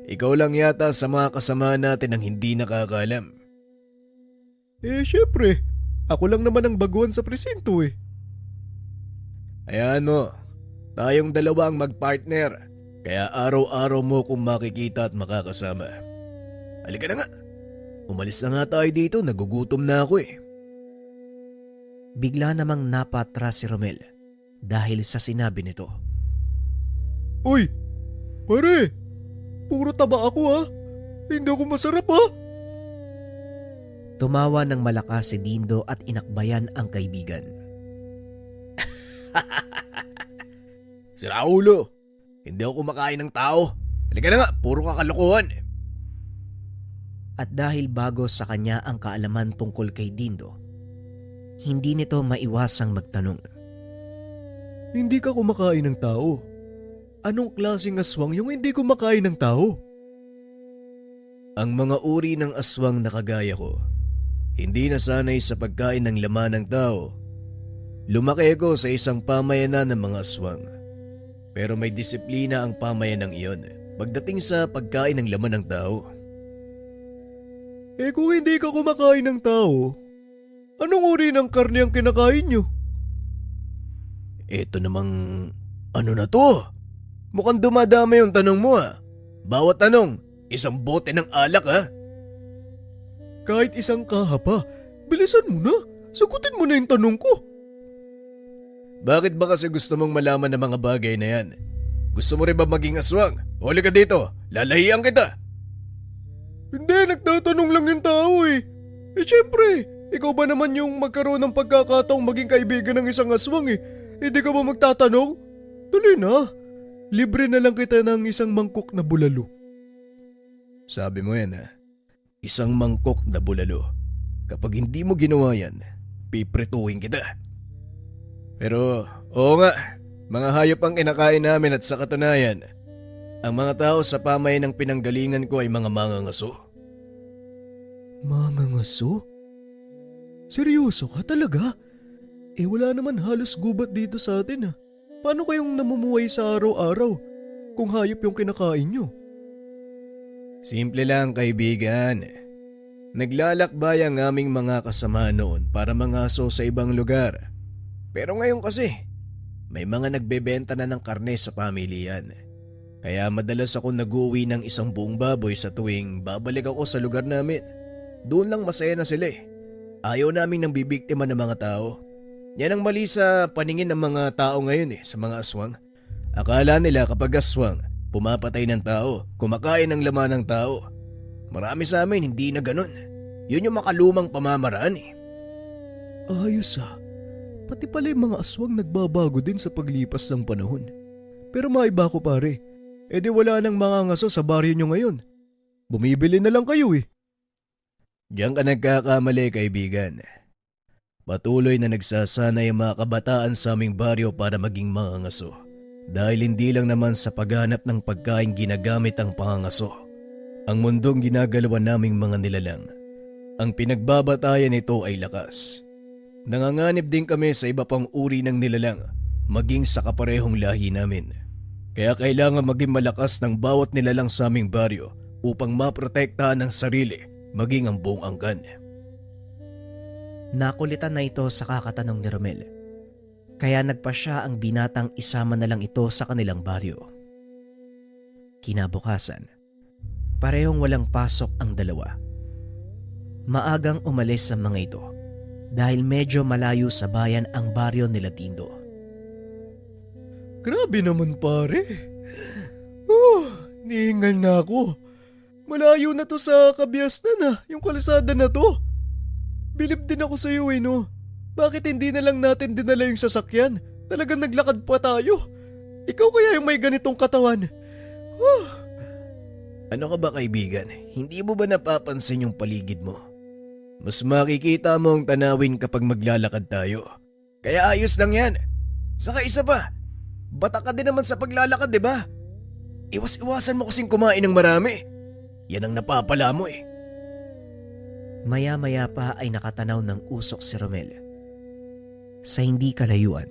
[SPEAKER 3] Ikaw lang yata sa mga kasama natin ang hindi nakakaalam. Eh, syempre. Ako lang naman ang baguhan sa presinto eh. Ayan mo, tayong dalawa ang magpartner. Kaya araw-araw mo kung makikita at makakasama. Halika na nga. Umalis na nga tayo dito, nagugutom na ako eh.
[SPEAKER 1] Bigla namang napatras si Romel dahil sa sinabi nito.
[SPEAKER 3] Uy, pare, puro taba ako ha. Hindi ako masarap ha.
[SPEAKER 1] Tumawa ng malakas si Dindo at inakbayan ang kaibigan.
[SPEAKER 3] Si Raulo, hindi ako kumakain ng tao. Halika na nga, puro kakalokohan.
[SPEAKER 1] At dahil bago sa kanya ang kaalaman tungkol kay Dindo, hindi nito maiwasang magtanong.
[SPEAKER 3] Hindi ka kumakain ng tao. Anong klaseng aswang yung hindi kumakain ng tao? Ang mga uri ng aswang na kagaya ko, hindi nasanay sa pagkain ng laman ng tao. Lumaki ako sa isang pamayanan ng mga aswang. Pero may disiplina ang pamayanang iyon pagdating sa pagkain ng laman ng tao. Eh kung hindi ka kumakain ng tao, anong uri ng karne ang kinakain nyo? Eto namang ano na to? Mukhang dumadami yung tanong mo ha. Bawat tanong, isang bote ng alak ha. Kahit isang kaha pa, bilisan mo na. Sagutin mo na yung tanong ko. Bakit ba kasi gusto mong malaman ng mga bagay na yan? Gusto mo rin ba maging aswang? Huli ka dito, lalahian kita. Hindi, nagtatanong lang yung tao eh. Eh syempre, ikaw ba naman yung magkaroon ng pagkakataong maging kaibigan ng isang aswang eh? Hindi ka ba magtatanong? Tuloy na, libre na lang kita ng isang mangkok na bulalo. Sabi mo yan ha, isang mangkok na bulalo. Kapag hindi mo ginawa yan, piprituhin kita. Pero oo nga, mga hayop ang kinakain namin at sa katunayan, ang mga tao sa pamayan ng pinanggalingan ko ay mga mangangaso. Mangangaso? Seryoso ka talaga? Eh wala naman halos gubat dito sa atin ha. Paano kayong namumuhay sa araw-araw kung hayop yung kinakain nyo? Simple lang kaibigan. Naglalakbay ang aming mga kasama noon para mangaso sa ibang lugar. Pero ngayon kasi, may mga nagbebenta na ng karne sa pamilihan. Kaya madalas ako nag-uwi ng isang buong baboy sa tuwing babalik ako sa lugar namin. Doon lang masaya na sila eh. Ayaw namin nang bibiktima ng mga tao. Yan ang mali sa paningin ng mga tao ngayon sa mga aswang. Akala nila kapag aswang, pumapatay ng tao, kumakain ng laman ng tao. Marami sa amin hindi na ganun. Yun yung makalumang pamamaraan Ayos Pati pala yung mga aswang nagbabago din sa paglipas ng panahon. Pero maiba ko pare. E di wala nang mga ngaso sa baryo nyo ngayon. Bumibili na lang kayo Diyan ka nagkakamali kaibigan. Patuloy na nagsasanay ang mga kabataan sa aming baryo para maging mga ngaso. Dahil hindi lang naman sa paghanap ng pagkain ginagamit ang pangangaso. Ang mundong ginagalawan naming mga nilalang. Ang pinagbabatayan nito ay lakas. Nanganganib din kami sa iba pang uri ng nilalang, maging sa kaparehong lahi namin. Kaya kailangan maging malakas ng bawat nilalang sa aming baryo upang maprotektahan ang sarili, maging ang buong angkan.
[SPEAKER 1] Nakulitan na ito sa kakatanong ni Romel. Kaya nagpa siya ang binatang isama na lang ito sa kanilang baryo. Kinabukasan, parehong walang pasok ang dalawa. Maagang umalis ang mga ito dahil medyo malayo sa bayan ang baryo nila Dindo.
[SPEAKER 3] Grabe naman pare. Nihingal na ako. Malayo na to sa Kabiasnan yung kalsada na to. Bilib din ako sa iyo no. Bakit hindi na lang natin dinala yung sasakyan? Talagang naglakad pa tayo. Ikaw kaya yung may ganitong katawan. Ano ka ba kaibigan? Hindi mo ba napapansin yung paligid mo? Mas makikita mo ang tanawin kapag maglalakad tayo. Kaya ayos lang yan. Saka isa pa, bata ka din naman sa paglalakad, di ba? Iwas-iwasan mo kasing kumain ng marami. Yan ang napapala mo
[SPEAKER 1] Maya-maya pa ay nakatanaw ng usok si Romel. Sa hindi kalayuan,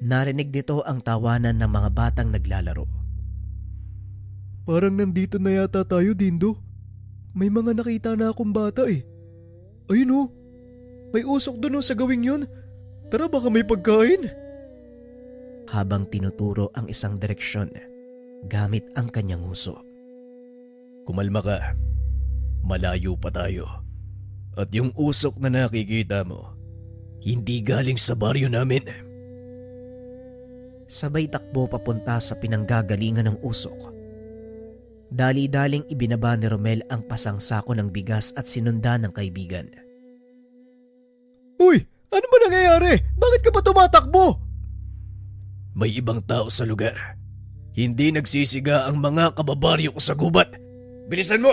[SPEAKER 1] narinig nito ang tawanan ng mga batang naglalaro.
[SPEAKER 3] Parang nandito na yata tayo, Dindo. May mga nakita na akong bata Ayun may usok doon sa gawing yun. Tara baka may pagkain.
[SPEAKER 1] Habang tinuturo ang isang direksyon gamit ang kanyang uso.
[SPEAKER 3] Kumalma ka. Malayo pa tayo. At yung usok na nakikita mo, hindi galing sa baryo namin.
[SPEAKER 1] Sabay takbo papunta sa pinanggagalingan ng usok. Dali-daling ibinaba ni Romel ang pasang sako ng bigas at sinundan ng kaibigan.
[SPEAKER 3] Uy! Ano ba nangyayari? Bakit ka ba tumatakbo? May ibang tao sa lugar. Hindi nagsisiga ang mga kababaryo ko sa gubat. Bilisan mo!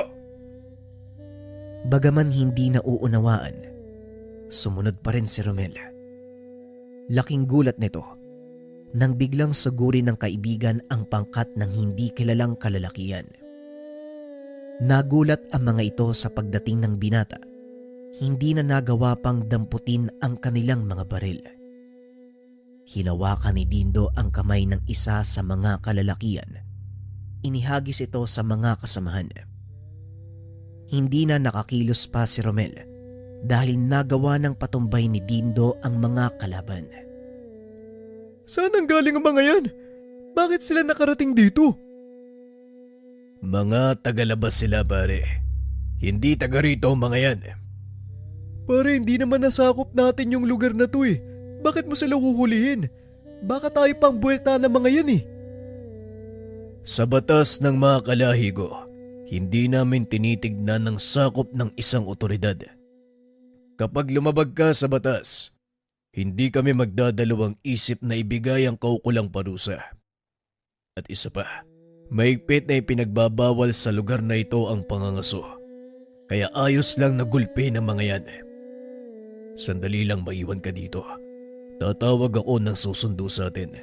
[SPEAKER 1] Bagaman hindi nauunawaan, sumunod pa rin si Romel. Laking gulat nito nang biglang suguri ng kaibigan ang pangkat ng hindi kilalang kalalakihan. Nagulat ang mga ito sa pagdating ng binata. Hindi na nagawa pang damputin ang kanilang mga baril. Hinawakan ni Dindo ang kamay ng isa sa mga kalalakihan. Inihagis ito sa mga kasamahan. Hindi na nakakilos pa si Romel dahil nagawa ng patumbay ni Dindo ang mga kalaban.
[SPEAKER 3] Saan ang galing ang mga yan? Bakit sila nakarating dito? Mga tagalabas sila pare. Hindi taga rito ang mga yan. Pare, hindi naman nasakop natin yung lugar na to Bakit mo sila huhulihin? Baka tayo pang buwelta ng mga yan Sa batas ng mga kalahigo, hindi namin tinitignan ng sakop ng isang otoridad. Kapag lumabag ka sa batas, hindi kami magdadalawang isip na ibigay ang kaukulang parusa. At isa pa, mahigpit na ipinagbabawal sa lugar na ito ang pangangaso. Kaya ayos lang na gulpi ng mga yan. Sandali lang maiwan ka dito. Tatawag ako ng susundo sa atin.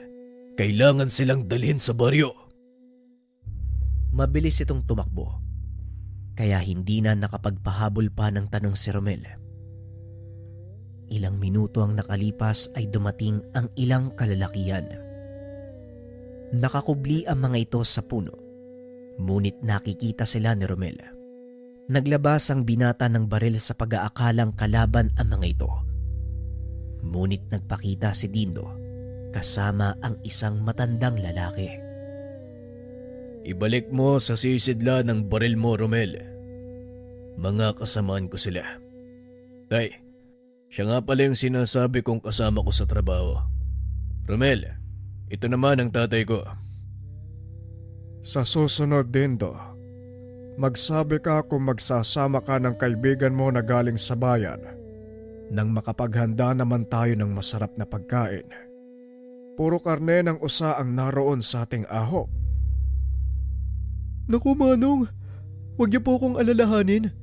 [SPEAKER 3] Kailangan silang dalhin sa baryo.
[SPEAKER 1] Mabilis itong tumakbo. Kaya hindi na nakapagpahabol pa ng tanong si Romel. Ilang minuto ang nakalipas ay dumating ang ilang kalalakihan. Nakakubli ang mga ito sa puno. Ngunit nakikita sila ni Romel. Naglabas ang binata ng baril sa pag-aakalang kalaban ang mga ito. Ngunit nagpakita si Dindo kasama ang isang matandang lalaki.
[SPEAKER 3] Ibalik mo sa sisidla ng baril mo, Romel. Mga kasamaan ko sila. Tay, siya nga pala yung sinasabi kong kasama ko sa trabaho. Romel, ito naman ang tatay ko.
[SPEAKER 2] Sa susunod, Dindo, magsabi ka kung magsasama ka ng kaibigan mo na galing sa bayan nang makapaghanda naman tayo ng masarap na pagkain. Puro karne ng usa ang naroon sa ating ahop.
[SPEAKER 3] Naku Manong, huwag niyo po akong alalahanin.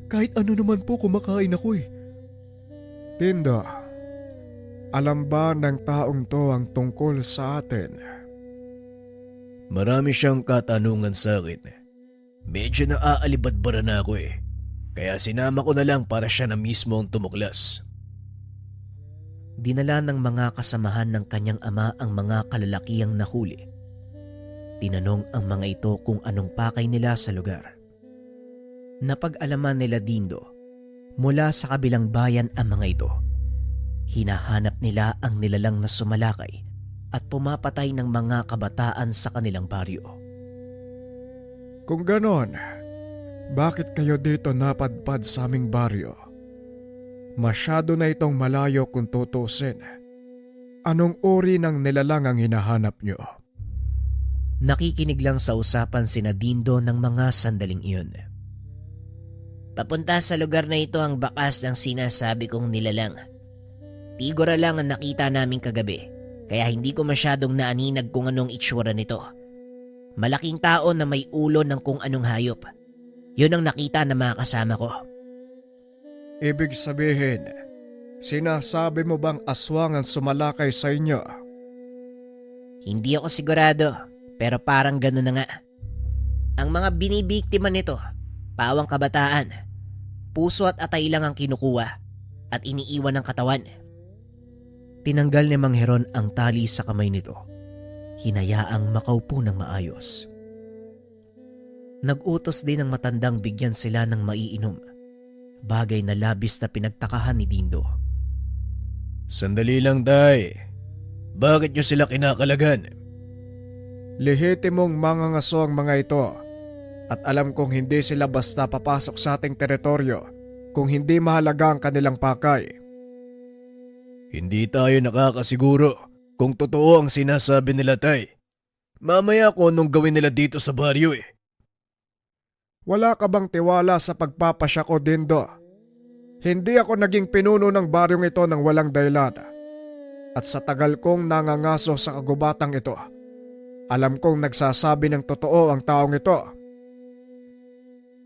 [SPEAKER 3] Kahit ano naman po kumakain ako eh.
[SPEAKER 2] Dindo, alam ba ng taong to ang tungkol sa atin?
[SPEAKER 3] Marami siyang katanungan sa akin. Medyo naaalibadbara na ako eh. Kaya sinama ko na lang para siya na mismo ang tumuklas.
[SPEAKER 1] Dinala ng mga kasamahan ng kanyang ama ang mga kalalakihang nahuli. Tinanong ang mga ito kung anong pakay nila sa lugar. Napag-alaman nila Dindo, mula sa kabilang bayan ang mga ito. Hinahanap nila ang nilalang na sumalakay at pumapatay ng mga kabataan sa kanilang baryo.
[SPEAKER 2] Kung ganon, bakit kayo dito napadpad sa aming baryo? Masyado na itong malayo kung tutusin. Anong uri ng nilalang ang hinahanap nyo?
[SPEAKER 1] Nakikinig lang sa usapan sina Dindo ng mga sandaling iyon.
[SPEAKER 4] Papunta sa lugar na ito ang bakas ng sinasabi kong nilalang. Figura lang ang nakita namin kagabi, kaya hindi ko masyadong naaninag kung anong itsura nito. Malaking tao na may ulo ng kung anong hayop. Yun ang nakita ng mga kasama ko.
[SPEAKER 2] Ibig sabihin, sinasabi mo bang aswang ang sumalakay sa inyo?
[SPEAKER 4] Hindi ako sigurado, pero parang gano'n na nga. Ang mga binibiktima nito, pawang kabataan, puso at atay lang ang kinukuha at iniiwan ng katawan.
[SPEAKER 1] Tinanggal ni Mang Heron ang tali sa kamay nito. Hinayaang makaupo ng maayos. Nag-utos din ng matandang bigyan sila ng maiinom. Bagay na labis na pinagtakahan ni Dindo.
[SPEAKER 3] Sandali lang, Day. Bakit niyo sila kinakalagan?
[SPEAKER 2] Lehitimong mangangaso ang mga ito at alam kong hindi sila basta papasok sa ating teritoryo kung hindi mahalaga ang kanilang pakay.
[SPEAKER 3] Hindi tayo nakakasiguro kung totoo ang sinasabi nila, Tay. Mamaya kung anong gawin nila dito sa baryo eh.
[SPEAKER 2] Wala ka bang tiwala sa pagpapasya ko, Dindo? Hindi ako naging pinuno ng baryong ito ng walang dahilan. At sa tagal kong nangangaso sa kagubatang ito, alam kong nagsasabi ng totoo ang taong ito.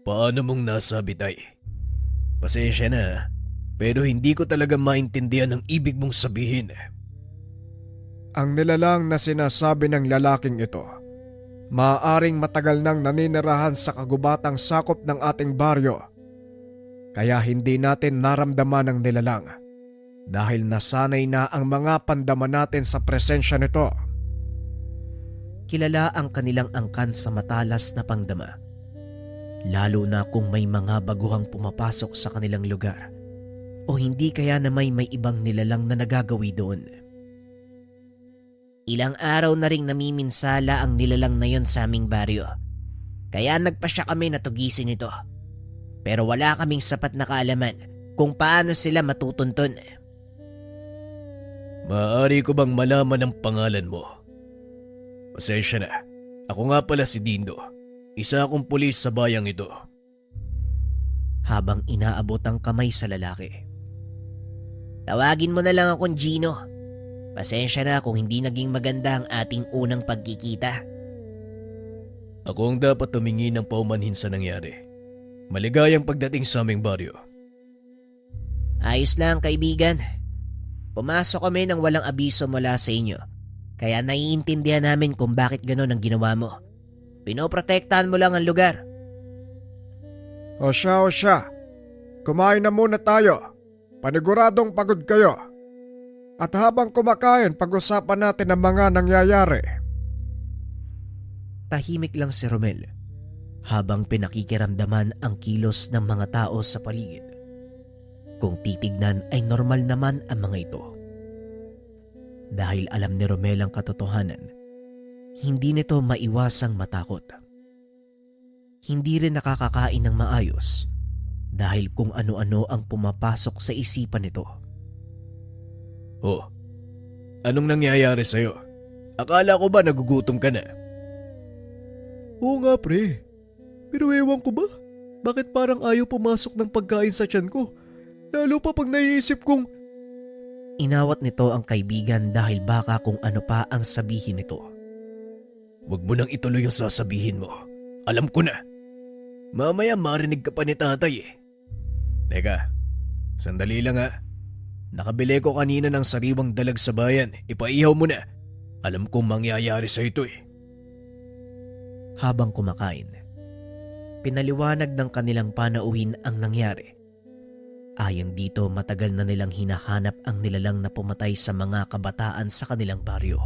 [SPEAKER 3] Paano mong nasabi, Tay? Pasensya na, pero hindi ko talaga maintindihan ang ibig mong sabihin.
[SPEAKER 2] Ang nilalang na sinasabi ng lalaking ito, maaaring matagal nang naninirahan sa kagubatang sakop ng ating baryo. Kaya hindi natin naramdaman ang nilalang dahil nasanay na ang mga pandaman natin sa presensya nito.
[SPEAKER 1] Kilala ang kanilang angkan sa matalas na pangdama. Lalo na kung may mga baguhang pumapasok sa kanilang lugar o hindi kaya na may ibang nilalang na nagagawi doon.
[SPEAKER 4] Ilang araw na ring namiminsala ang nilalang na yon sa aming baryo. Kaya nagpasya kami na tugisin ito. Pero wala kaming sapat na kaalaman kung paano sila matutuntun.
[SPEAKER 3] Maaari ko bang malaman ang pangalan mo? Pasensya na. Ako nga pala si Dindo. Isa akong pulis sa bayang ito.
[SPEAKER 1] Habang inaabot ang kamay sa lalaki.
[SPEAKER 4] Tawagin mo na lang akong Gino. Pasensya na kung hindi naging maganda ang ating unang pagkikita.
[SPEAKER 3] Ako ang dapat tumingi ng paumanhin sa nangyari. Maligayang pagdating sa aming baryo.
[SPEAKER 4] Ayos lang, kaibigan. Pumasok kami nang walang abiso mula sa inyo. Kaya naiintindihan namin kung bakit gano'n ang ginawa mo. Pinoprotektahan mo lang ang lugar.
[SPEAKER 2] O siya, kumain na muna tayo. Paniguradong pagod kayo. At habang kumakain, pag-usapan natin ang mga nangyayari.
[SPEAKER 1] Tahimik lang si Romel habang pinakikiramdaman ang kilos ng mga tao sa paligid. Kung titignan ay normal naman ang mga ito.
[SPEAKER 4] Dahil alam ni Romel ang katotohanan, hindi nito maiwasang matakot. Hindi rin nakakakain ng maayos dahil kung ano-ano ang pumapasok sa isipan nito.
[SPEAKER 3] Oh, anong nangyayari sa'yo? Akala ko ba nagugutom ka na? Oo nga pre, pero ewan ko ba? Bakit parang ayaw pumasok ng pagkain sa tiyan ko? Lalo pa pag naiisip kong…
[SPEAKER 4] Inawat nito ang kaibigan dahil baka kung ano pa ang sabihin nito.
[SPEAKER 3] Huwag mo nang ituloy yung sasabihin mo. Alam ko na. Mamaya marinig ka pa ni tatay eh. Teka, sandali lang ha. Nakabili ko kanina ng sariwang dalag sa bayan. Ipaihaw mo na. Alam kong mangyayari sa ito eh.
[SPEAKER 4] Habang kumakain, pinaliwanag ng kanilang panauhin ang nangyari. Ayon dito, matagal na nilang hinahanap ang nilalang na pumatay sa mga kabataan sa kanilang baryo.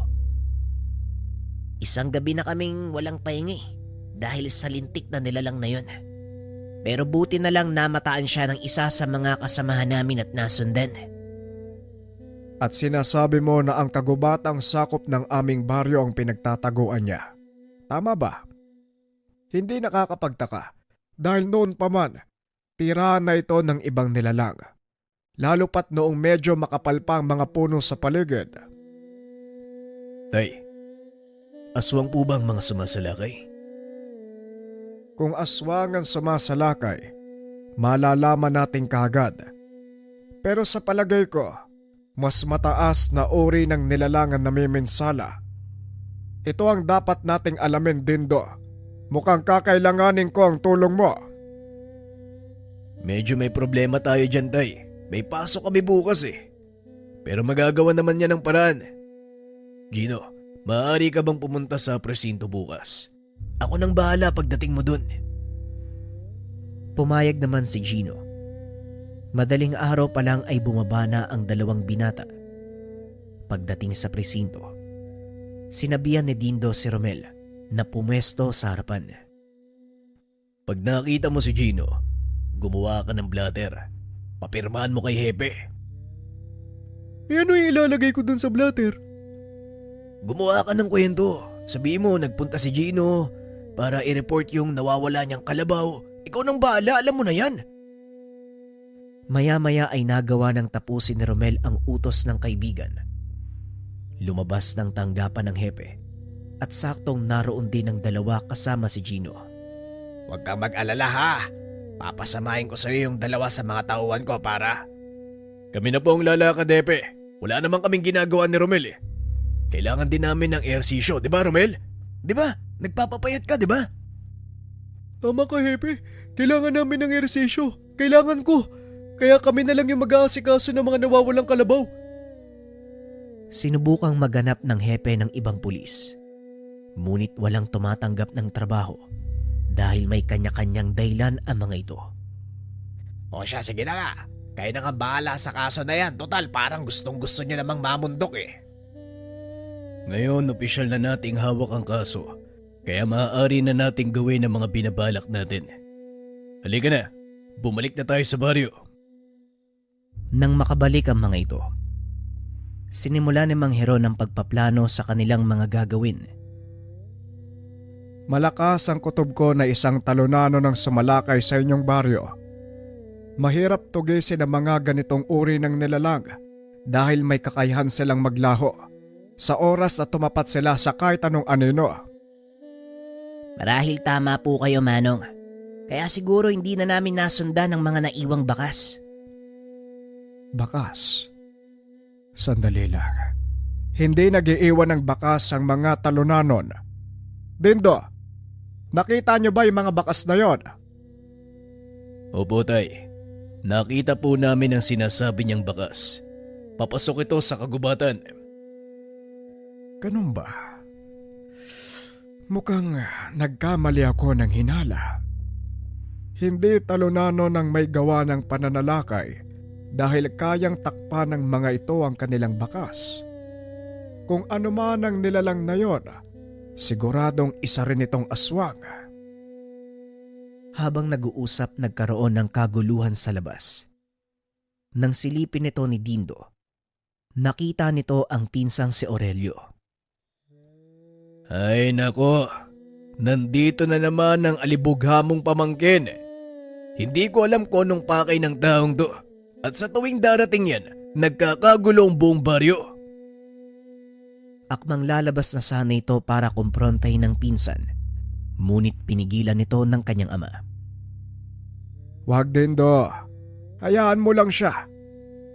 [SPEAKER 4] Isang gabi na kaming walang pahingi dahil sa lintik na nilalang na yun. Pero buti na lang namataan siya ng isa sa mga kasamahan namin at nasundan.
[SPEAKER 2] At sinasabi mo na ang kagubatang sakop ng aming baryo ang pinagtataguan niya. Tama ba? Hindi nakakapagtaka dahil noon pa man, tirahan na ito ng ibang nilalang. Lalo pat noong medyo makapal pa ang mga puno sa paligid.
[SPEAKER 3] Tay, aswang po ba ang mga sumasalakay?
[SPEAKER 2] Kung aswang ang sumasalakay, malalaman natin kagad. Pero sa palagay ko, mas mataas na uri ng nilalangan na namiminsala. Ito ang dapat nating alamin, Dindo. Mukhang kakailanganin ko ang tulong mo.
[SPEAKER 3] Medyo may problema tayo dyan, tay. May pasok kami bukas eh. Pero magagawa naman niya ng paraan. Gino, maaari ka bang pumunta sa presinto bukas? Ako nang bahala pagdating mo dun.
[SPEAKER 4] Pumayag naman si Gino. Madaling araw pa lang ay bumaba na ang dalawang binata. Pagdating sa presinto, sinabihan ni Dindo si Romel na pumwesto sa harapan.
[SPEAKER 3] Pag nakita mo si Gino, gumawa ka ng blatter. Papirmahan mo kay Hepe.
[SPEAKER 2] Ano yung ilalagay ko dun sa blatter?
[SPEAKER 3] Gumawa ka ng kwento. Sabihin mo nagpunta si Gino para i-report yung nawawala niyang kalabaw. Ikaw nang bahala, alam mo na yan.
[SPEAKER 4] Maya-maya ay nagawa ng tapusin ni Romel ang utos ng kaibigan. Lumabas ng tanggapan ng Hepe at saktong naroon din ang dalawa kasama si Gino.
[SPEAKER 2] Huwag kang mag-alala ha. Papasamahin ko sa iyo yung dalawa sa mga tauhan ko para…
[SPEAKER 3] Kami na po ang lalakad, Hepe. Wala naman kaming ginagawa ni Romel eh. Kailangan din namin ng ehersisyo, di ba Romel? Di ba? Nagpapapayat ka, di ba?
[SPEAKER 2] Tama ka, Hepe. Kailangan namin ng ehersisyo. Kailangan ko. Kaya kami na lang yung mag-aasikaso ng mga nawawalang kalabaw.
[SPEAKER 4] Sinubukang maghanap ng Hepe ng ibang pulis. Ngunit walang tumatanggap ng trabaho dahil may kanya-kanyang dahilan ang mga ito.
[SPEAKER 2] O siya, sige na nga. Kayo na nga bahala sa kaso na yan. Total, parang gustong-gusto niya namang mamundok eh.
[SPEAKER 3] Ngayon, opisyal na nating hawak ang kaso. Kaya maaari na nating gawin ang mga binabalak natin. Halika na, bumalik na tayo sa baryo.
[SPEAKER 4] Nang makabalik ang mga ito, sinimula ni Mang Heron ang pagpaplano sa kanilang mga gagawin.
[SPEAKER 2] Malakas ang kutob ko na isang talonano ng sumalakay sa inyong baryo. Mahirap tugisin ang mga ganitong uri ng nilalang dahil may kakayahan silang maglaho sa oras na tumapat sila sa kahit anong anino.
[SPEAKER 4] Marahil tama po kayo, Manong. Kaya siguro hindi na namin nasundan ang mga naiwang bakas.
[SPEAKER 2] Bakas? Sandali lang. Hindi nag-iiwan ng bakas ang mga talunanon. Dindo, nakita niyo ba yung mga bakas na yon?
[SPEAKER 3] Opo, tay. Nakita po namin ang sinasabi niyang bakas. Papasok ito sa kagubatan.
[SPEAKER 2] Ganun ba? Mukhang nagkamali ako ng hinala. Hindi talunano ng may gawa ng pananalakay dahil kayang takpan ng mga ito ang kanilang bakas. Kung ano man ang nilalang na yon, siguradong isa rin itong aswang.
[SPEAKER 4] Habang nag-uusap, nagkaroon ng kaguluhan sa labas. Nang silipin nito ni Dindo, Nakita nito ang pinsang si Aurelio.
[SPEAKER 3] Ay nako, nandito na naman ang alibugha mong pamangkin. Hindi ko alam kung anong pakay ng taong do. At sa tuwing darating yan, nagkakagulo ang buong baryo.
[SPEAKER 4] Akmang lalabas na sana ito para kumprontahin ng pinsan. Ngunit pinigilan nito ng kanyang ama.
[SPEAKER 2] Wag Dindo, hayaan mo lang siya.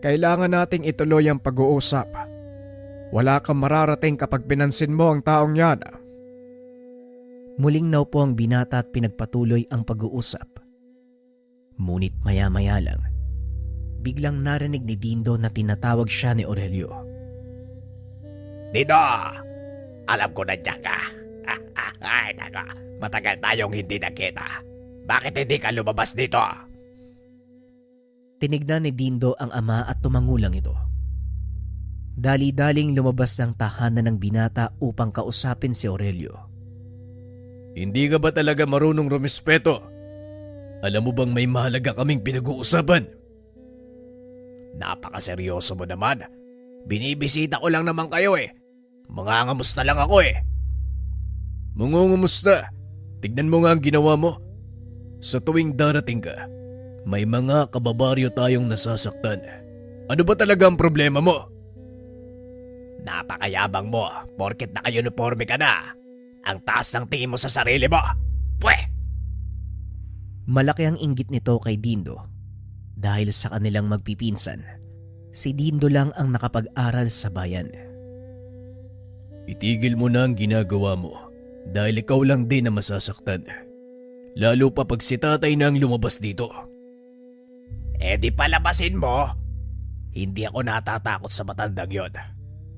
[SPEAKER 2] Kailangan nating ituloy ang pag-uusap. Wala kang mararating kapag pinansin mo ang taong yan.
[SPEAKER 4] Muling naupo ang binata at pinagpatuloy ang pag-uusap. Ngunit maya-maya lang, biglang narinig ni Dindo na tinatawag siya ni Aurelio.
[SPEAKER 5] Dito! Alam ko nandiyan ka. Ay, nako. Matagal tayong hindi nakita. Bakit hindi ka lumabas dito?
[SPEAKER 4] Tinignan ni Dindo ang ama at tumangulang ito. Dali-daling lumabas ng tahanan ng binata upang kausapin si Aurelio.
[SPEAKER 3] Hindi ka ba talaga marunong rumispeto? Alam mo bang may mahalaga kaming pinag-uusapan?
[SPEAKER 5] Napakaseryoso mo naman. Binibisita ko lang naman kayo eh. Mangangamusta lang ako eh.
[SPEAKER 3] Mungungumusta? Tignan mo nga ang ginawa mo. Sa tuwing darating ka, may mga kababaryo tayong nasasaktan. Ano ba talaga ang problema mo?
[SPEAKER 5] Napakayabang mo porket naka-uniforme ka na. Ang taas ng tingin mo sa sarili mo. Pwe!
[SPEAKER 4] Malaki ang inggit nito kay Dindo. Dahil sa kanilang magpipinsan, si Dindo lang ang nakapag-aral sa bayan.
[SPEAKER 3] Itigil mo na ang ginagawa mo dahil ikaw lang din na masasaktan. Lalo pa pag si tatay na ang lumabas dito.
[SPEAKER 5] Eh di palabasin mo. Hindi ako natatakot sa matandang yon.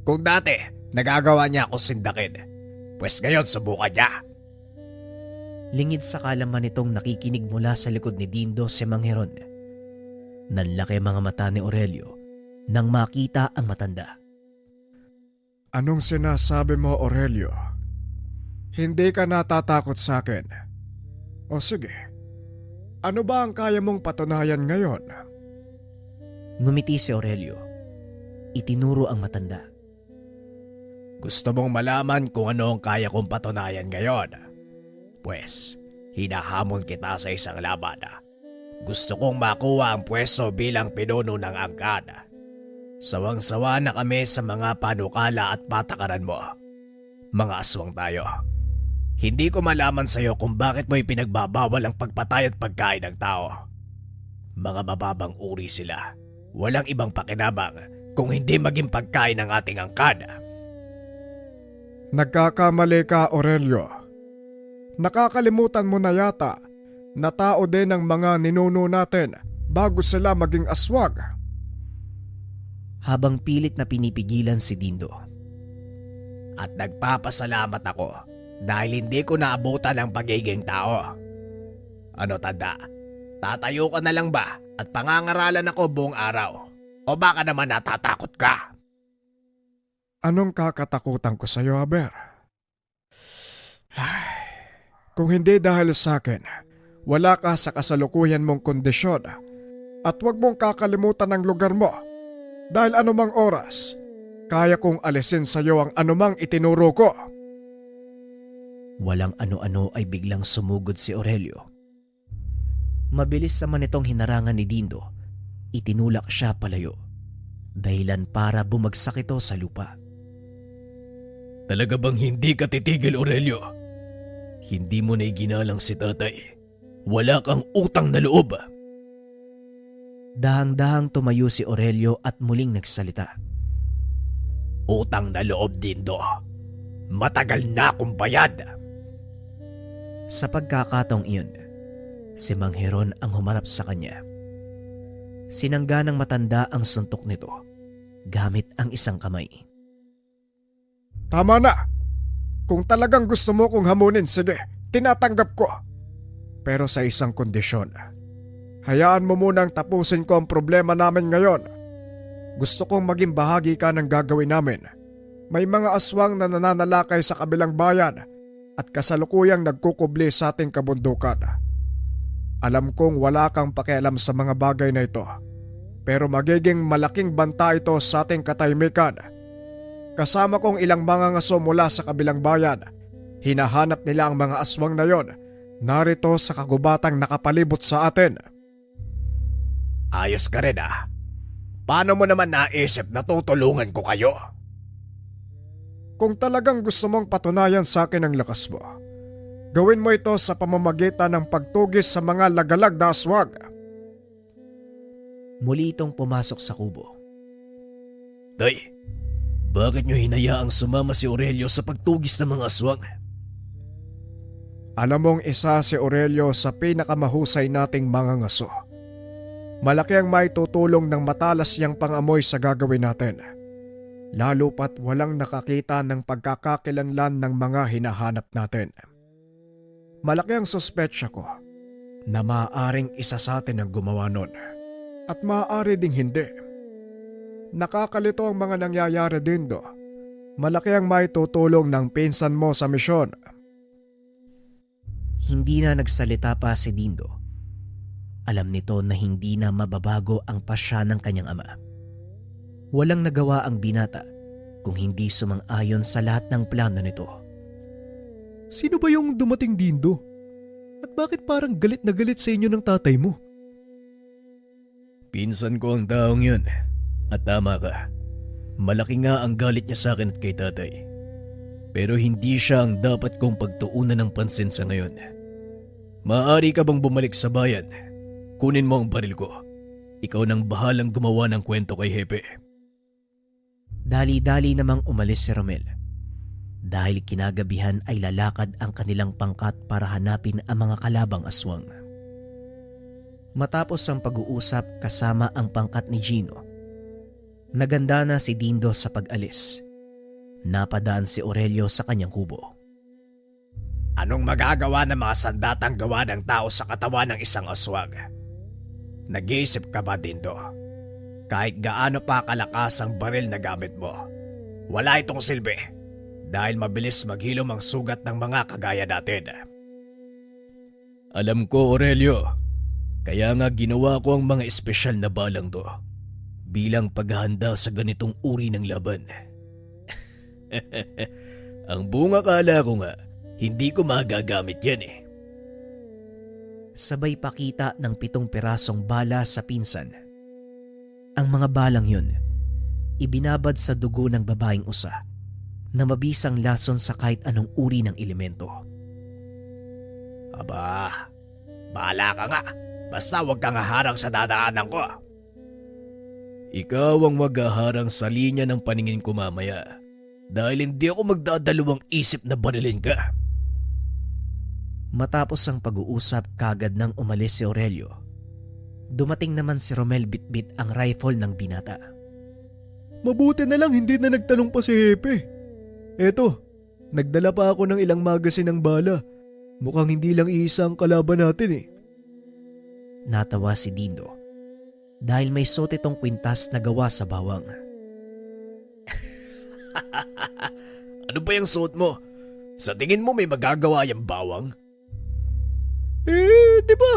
[SPEAKER 5] Kung dati, nagagawa niya ako sindakin. Pues ngayon subukan niya.
[SPEAKER 4] Lingid sa kalaman nitong nakikinig mula sa likod ni Dindo si Mang Heron. Nanlaki mga mata ni Aurelio nang makita ang matanda.
[SPEAKER 2] Anong sinasabi mo, Aurelio? Hindi ka natatakot sa akin. O sige, ano ba ang kaya mong patunayan ngayon?
[SPEAKER 4] Ngumiti si Aurelio. Itinuro ang matanda.
[SPEAKER 5] Gusto mong malaman kung ano ang kaya kong patunayan ngayon? Pues, hinahamon kita sa isang laban. Gusto kong makuha ang pwesto bilang pinuno ng angkan. Sawang-sawa na kami sa mga panukala at patakaran mo. Mga aswang tayo. Hindi ko malaman sa iyo kung bakit mo ipinagbabawal ang pagpatay at pagkain ng tao. Mga mababang uri sila. Walang ibang pakinabang kung hindi maging pagkain ng ating angkan.
[SPEAKER 2] Nagkakamali ka, Aurelio. Nakakalimutan mo na yata na tao din ang mga ninuno natin bago sila maging aswag.
[SPEAKER 4] Habang pilit na pinipigilan si Dindo.
[SPEAKER 5] At nagpapasalamat ako dahil hindi ko naabutan ang pagiging tao. Ano tanda? Tatayo ka na lang ba at pangangaralan ako buong araw? O baka naman natatakot ka?
[SPEAKER 2] Anong kakatakutan ko sa iyo, Aber? Kung hindi dahil sa akin, wala ka sa kasalukuyan mong kondisyon at huwag mong kakalimutan ang lugar mo dahil anumang oras, kaya kong alisin sa iyo ang anumang itinuro ko.
[SPEAKER 4] Walang ano-ano ay biglang sumugod si Aurelio. Mabilis naman itong hinarangan ni Dindo. Itinulak siya palayo. Dahilan para bumagsak ito sa lupa.
[SPEAKER 3] Talaga bang hindi ka titigil, Aurelio? Hindi mo na iginalang si tatay. Wala kang utang na loob.
[SPEAKER 4] Dahang-dahang tumayo si Aurelio at muling nagsalita.
[SPEAKER 5] Utang na loob din do. Matagal na akong bayad.
[SPEAKER 4] Sa pagkakataong iyon, si Mang Heron ang humarap sa kanya. Sinangga ng matanda ang suntok nito gamit ang isang kamay.
[SPEAKER 2] Tama na! Kung talagang gusto mo kong hamunin, sige, tinatanggap ko. Pero sa isang kondisyon. Hayaan mo munang tapusin ko ang problema namin ngayon. Gusto kong maging bahagi ka ng gagawin namin. May mga aswang na nananalakay sa kabilang bayan at kasalukuyang nagkukubli sa ating kabundukan. Alam kong wala kang pakialam sa mga bagay na ito. Pero magiging malaking banta ito sa ating katahimikan. Kasama kong ilang mga ngaso mula sa kabilang bayan. Hinahanap nila ang mga aswang na yon narito sa kagubatang nakapalibot sa atin.
[SPEAKER 5] Ayos ka rin ah. Paano mo naman naisip na tutulungan ko kayo?
[SPEAKER 2] Kung talagang gusto mong patunayan sa akin ang lakas mo, gawin mo ito sa pamamagitan ng pagtugis sa mga lagalag na aswang.
[SPEAKER 3] Muli itong pumasok sa kubo.
[SPEAKER 5] Tay, bakit nyo hinayaang sumama si Aurelio sa pagtugis ng mga aswang?
[SPEAKER 2] Alam mong isa si Aurelio sa pinakamahusay nating mga ngaso. Malaki ang maitutulong ng matalas niyang pangamoy sa gagawin natin. Lalo pat walang nakakita ng pagkakakilanlan ng mga hinahanap natin. Malaki ang suspetsya ko na maaaring isa sa atin ang gumawa nun. At maaari ding hindi. Nakakalito ang mga nangyayari din do. Malaki ang maitutulong ng pinsan mo sa misyon.
[SPEAKER 3] Hindi na nagsalita pa si Dindo. Alam nito na hindi na mababago ang pasya ng kanyang ama. Walang nagawa ang binata kung hindi sumang-ayon sa lahat ng plano nito. Sino ba yung dumating, Dindo? At bakit parang galit na galit sa inyo ng tatay mo?
[SPEAKER 5] Pinsan ko ang taong yun. At tama ka. Malaki nga ang galit niya sa akin at kay tatay. Pero hindi siya ang dapat kong pagtuunan ng pansin sa ngayon. Maaari ka bang bumalik sa bayan? Kunin mo ang baril ko. Ikaw nang bahalang gumawa ng kwento kay Hepe.
[SPEAKER 3] Dali-dali namang umalis si Romel. Dahil kinagabihan ay lalakad ang kanilang pangkat para hanapin ang mga kalabang aswang. Matapos ang pag-uusap kasama ang pangkat ni Gino, naganda na si Dindo sa pag-alis. Napadaan si Aurelio sa kanyang kubo.
[SPEAKER 5] Anong magagawa ng mga sandatang gawa ng tao sa katawan ng isang aswang? Nag-iisip ka ba, Dindo? Kahit gaano pa kalakas ang baril na gamit mo, wala itong silbi dahil mabilis maghilom ang sugat ng mga kagaya natin. Alam ko, Aurelio. Kaya nga ginawa ko ang mga espesyal na balang to bilang paghahanda sa ganitong uri ng laban. Ang bunga kala ko nga, hindi ko magagamit yan eh.
[SPEAKER 3] Sabay pakita ng 7 pirasong bala sa pinsan. Ang mga balang yun, ibinabad sa dugo ng babaeng usa na mabisang lason sa kahit anong uri ng elemento.
[SPEAKER 5] Aba, bahala ka nga. Basta huwag kang haharang sa dadaanan ko. Ikaw ang maghaharang sa linya ng paningin ko mamaya dahil hindi ako magdadalawang isip na barilin ka.
[SPEAKER 3] Matapos ang pag-uusap kagad nang umalis si Aurelio, dumating naman si Romel bitbit ang rifle ng binata.
[SPEAKER 2] Mabuti na lang hindi na nagtanong pa si Hepe. Eto, nagdala pa ako ng ilang magasin ng bala. Mukhang hindi lang iisa ang kalaban natin eh.
[SPEAKER 3] Natawa si Dindo dahil may suot itong kwintas na gawa sa bawang.
[SPEAKER 5] Ano ba yung suot mo? Sa tingin mo may magagawa yung bawang?
[SPEAKER 2] Di ba?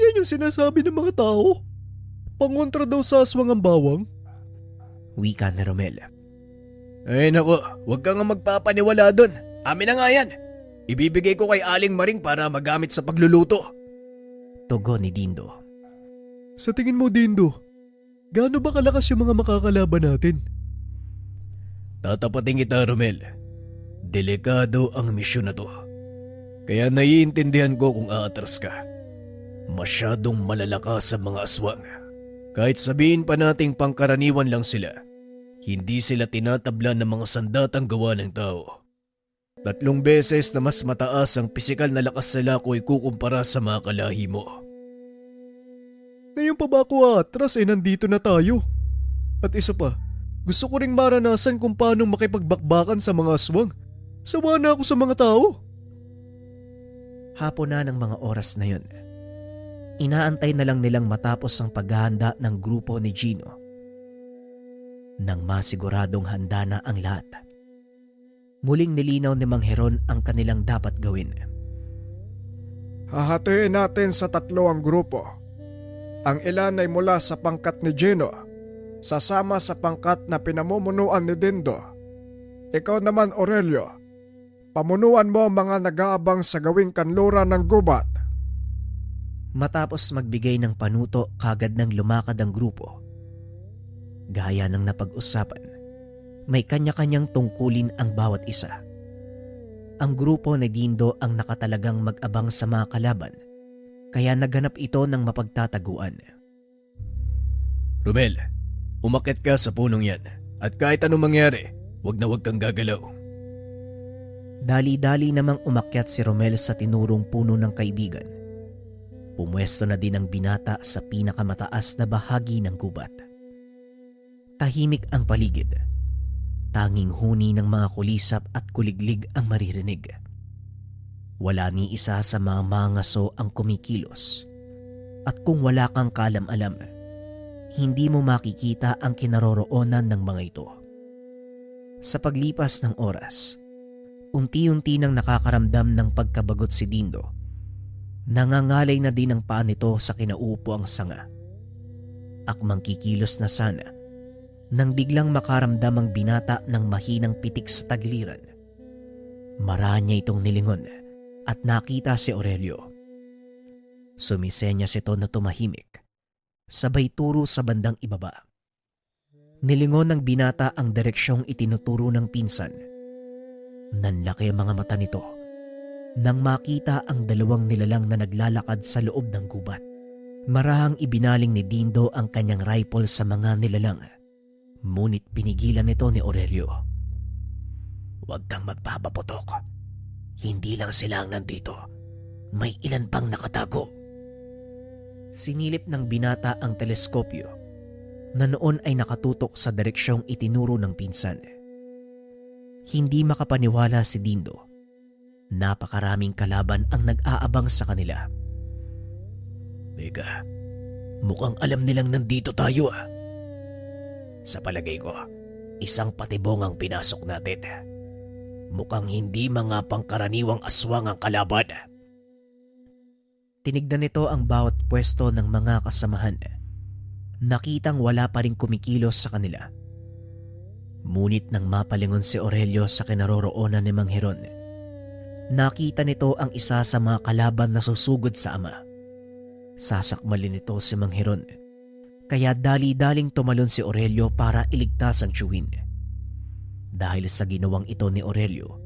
[SPEAKER 2] Yan yung sinasabi ng mga tao. Pangontra daw sa aswang ang bawang.
[SPEAKER 3] Wika ni Romel.
[SPEAKER 5] Ay nako, huwag ka nga magpapaniwala dun. Amin na nga yan. Ibibigay ko kay Aling Maring para magamit sa pagluluto.
[SPEAKER 3] Tugon ni Dindo.
[SPEAKER 2] Sa tingin mo, Dindo, gaano ba kalakas yung mga makakalaban natin?
[SPEAKER 5] Tatapating kita, Romel. Delikado ang misyon na to. Kaya naiintindihan ko kung aatras ka. Masyadong malalakas sa mga aswang. Kahit sabihin pa nating pangkaraniwan lang sila, hindi sila tinatablan ng mga sandatang gawa ng tao. 3 beses na mas mataas ang pisikal na lakas nila ko ikukumpara sa mga kalahi mo.
[SPEAKER 2] Ngayon pa ba ako atras nandito na tayo? At isa pa, gusto ko ring maranasan kung paano makipagbakbakan sa mga aswang. Sawa na ako sa mga tao.
[SPEAKER 3] Hapon na ng mga oras na yun. Inaantay na lang nilang matapos ang paghahanda ng grupo ni Gino. Nang masiguradong handa na ang lahat, muling nilinaw ni Mang Heron ang kanilang dapat gawin.
[SPEAKER 2] Hahatiin natin sa 3 ang grupo. Ang ilan ay mula sa pangkat ni Gino, sasama sa pangkat na pinamumunuan ni Dindo. Ikaw naman, Aurelio, pamunuan mo ang mga nag-aabang sa gawing kanluran ng gubat.
[SPEAKER 4] Matapos magbigay ng panuto, kagad nang lumakad ang grupo. Gaya ng napag-usapan, may kanya-kanyang tungkulin ang bawat isa. Ang grupo ni Dindo ang nakatalagang mag-abang sa mga kalaban, kaya naghanap ito ng mapagtataguan.
[SPEAKER 3] Romel, umakyat ka sa punong yan at kahit anong mangyari, wag na wag kang gagalaw.
[SPEAKER 4] Dali-dali namang umakyat si Romel sa tinurong puno ng kaibigan. Pumwesto na din ang binata sa pinakamataas na bahagi ng gubat. Tahimik ang paligid. Tanging huni ng mga kulisap at kuliglig ang maririnig. Wala ni isa sa mga mangaso ang kumikilos. At kung wala kang kalam-alam, hindi mo makikita ang kinaroroonan ng mga ito. Sa paglipas ng oras, unti-unti nang nakakaramdam ng pagkabagot si Dindo. Nangangalay na din ang paa nito sa kinaupo ang sanga. Akmang kikilos na sana nang biglang makaramdam ang binata ng mahinang pitik sa tagiliran. Mara niya itong nilingon at nakita si Aurelio. Sumisenyas ito na tumahimik, sabay turo sa bandang ibaba. Nilingon ng binata ang direksyong itinuturo ng pinsan. Nanlaki ang mga mata nito nang makita ang dalawang nilalang na naglalakad sa loob ng gubat. Marahang ibinaling ni Dindo ang kanyang rifle sa mga nilalang. Ngunit pinigilan nito ni Aurelio. Huwag kang magpapaputok. Hindi lang sila ang nandito. May ilan pang nakatago. Sinilip ng binata ang teleskopyo na noon ay nakatutok sa direksyong itinuro ng pinsan. Hindi makapaniwala si Dindo. Napakaraming kalaban ang nag-aabang sa kanila. Teka, mukhang alam nilang nandito tayo ah. Sa palagay ko, isang patibong ang pinasok natin. Mukhang hindi mga pangkaraniwang aswang ang kalaban. Tinignan nito ang bawat pwesto ng mga kasamahan. Nakitang wala pa rin kumikilos sa kanila. Ngunit nang mapalingon si Aurelio sa kinaroroonan ni Mang Heron, nakita nito ang isa sa mga kalaban na susugod sa ama. Sasakmalin nito si Mang Heron, kaya dali-daling tumalon si Aurelio para iligtas ang tiyuhin. Dahil sa ginawang ito ni Aurelio,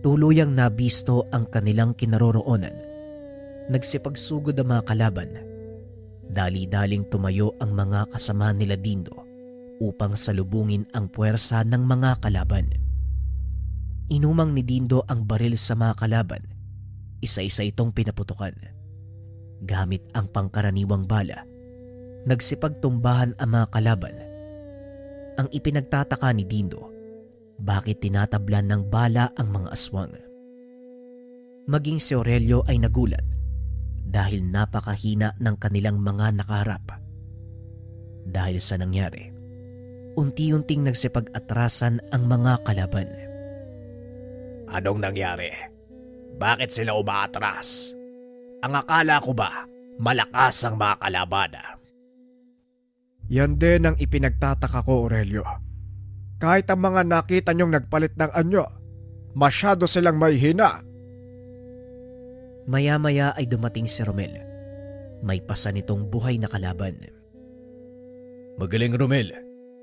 [SPEAKER 4] tuluyang nabisto ang kanilang kinaroroonan. Nagsipagsugod ang mga kalaban. Dali-daling tumayo ang mga kasama nila Dindo upang salubungin ang puwersa ng mga kalaban. Inumang ni Dindo ang baril sa mga kalaban. Isa-isa itong pinaputukan. Gamit ang pangkaraniwang bala, nagsipagtumbahan ang mga kalaban. Ang ipinagtataka ni Dindo, bakit tinatablan ng bala ang mga aswang. Maging si Aurelio ay nagulat dahil napakahina ng kanilang mga nakaharap. Dahil sa nangyari, unti-unting nagsipag-atrasan ang mga kalaban.
[SPEAKER 5] Anong nangyari? Bakit sila umaatras? Ang akala ko ba, malakas ang mga kalaban?
[SPEAKER 2] Yan din ang ipinagtataka ko, Aurelio. Kahit ang mga nakita niyong nagpalit ng anyo, masyado silang may hina.
[SPEAKER 4] Maya-maya ay dumating si Romel. May pasa nitong buhay na kalaban.
[SPEAKER 3] Magaling Romel,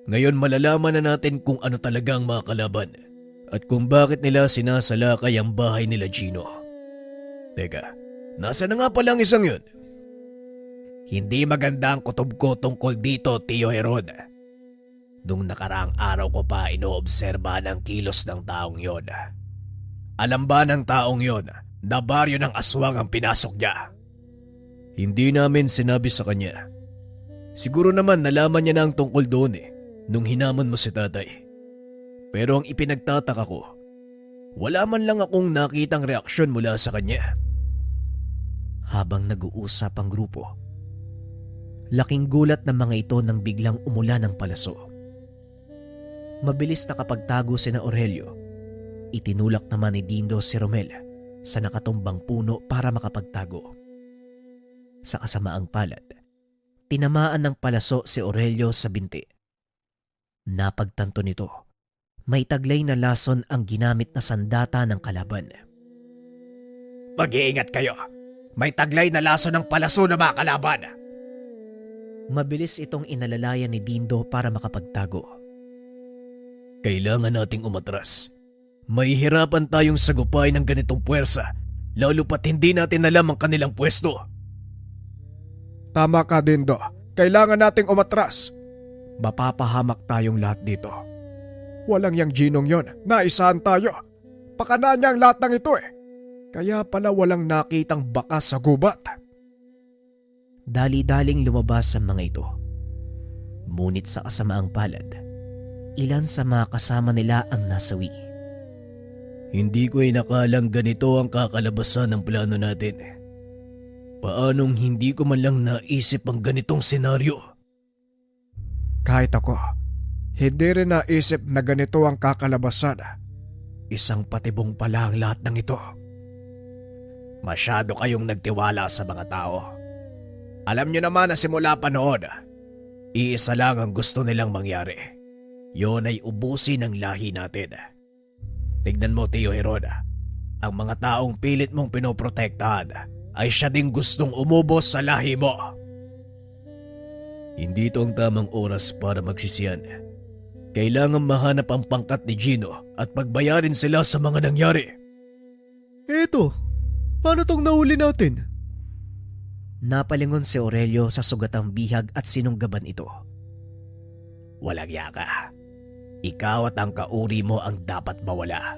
[SPEAKER 3] ngayon malalaman na natin kung ano talaga ang mga kalaban at kung bakit nila sinasalakay ang bahay nila Gino. Teka, nasa na nga palang isang yun?
[SPEAKER 5] Hindi maganda ang kutob ko tungkol dito, Tio Heron. Nung nakaraang araw ko pa inoobserba ng kilos ng taong yon. Alam ba ng taong yon na baryo ng aswang ang pinasok niya?
[SPEAKER 3] Hindi namin sinabi sa kanya. Siguro naman nalaman niya na ang tungkol doon nung hinamon mo si tatay. Pero ang ipinagtataka ko, wala man lang akong nakitang reaksyon mula sa kanya.
[SPEAKER 4] Habang nag-uusap ang grupo, laking gulat ng mga ito nang biglang umulan ng palaso. Mabilis nakapagtago sina Aurelio. Itinulak naman ni Dindo si Romel sa nakatumbang puno para makapagtago. Sa kasamaang palad, tinamaan ng palaso si Aurelio sa binti. Napagtanto nito, may taglay na lason ang ginamit na sandata ng kalaban.
[SPEAKER 5] Mag-iingat kayo. May taglay na laso ng palaso na mga kalaban.
[SPEAKER 4] Mabilis itong inalalayan ni Dindo para makapagtago.
[SPEAKER 3] Kailangan nating umatras. Mahihirapan tayong sagupay ng ganitong puwersa, lalo pat hindi natin alam ang kanilang pwesto.
[SPEAKER 2] Tama ka, Dindo. Kailangan nating umatras. Mapapahamak tayong lahat dito. Walang yang Ginong yon. Naisahan tayo. Pakana niya ang lahat ng ito eh. Kaya pala walang nakitang bakas sa gubat.
[SPEAKER 4] Dali-daling lumabas ang mga ito. Ngunit sa kasamaang palad, ilan sa mga kasama nila ang nasawi.
[SPEAKER 3] Hindi ko inakalang ganito ang kakalabasan ng plano natin. Paanong hindi ko man lang naisip ang ganitong senaryo?
[SPEAKER 2] Kahit ako, hindi rin naisip na ganito ang kakalabasan. Isang patibong pala ang lahat ng ito.
[SPEAKER 5] Masyado kayong nagtiwala sa mga tao. Alam nyo naman na simula pa noon, iisa lang ang gusto nilang mangyari. Yon ay ubusin ang lahi natin. Tignan mo, Tio Heroda, ang mga taong pilit mong pinoprotektahan ay siya ding gustong umubos sa lahi mo.
[SPEAKER 3] Hindi ito ang tamang oras para magsisiyan. Kailangan mahanap ang pangkat ni Gino at pagbayarin sila sa mga nangyari.
[SPEAKER 2] Eto, paano tong nahuli natin?
[SPEAKER 4] Napalingon si Aurelio sa sugatang bihag at sinunggaban ito.
[SPEAKER 5] Walang yaka. Ikaw at ang kauri mo ang dapat mawala.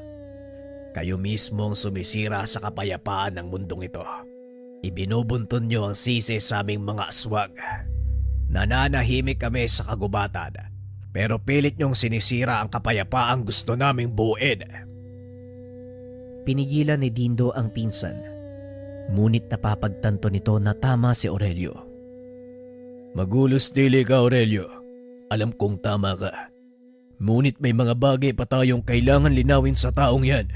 [SPEAKER 5] Kayo mismo ang sumisira sa kapayapaan ng mundong ito. Ibinubunton nyo ang sisi sa aming mga aswang. Nananahimik kami sa kagubatan, pero pilit nyong sinisira ang kapayapaang gusto naming buuin.
[SPEAKER 4] Pinigilan ni Dindo ang pinsan. Ngunit napapagtanto nito na tama si Aurelio.
[SPEAKER 3] Magulos dili ka, Aurelio. Alam kong tama ka. Ngunit may mga bagay pa tayong kailangan linawin sa taong yan.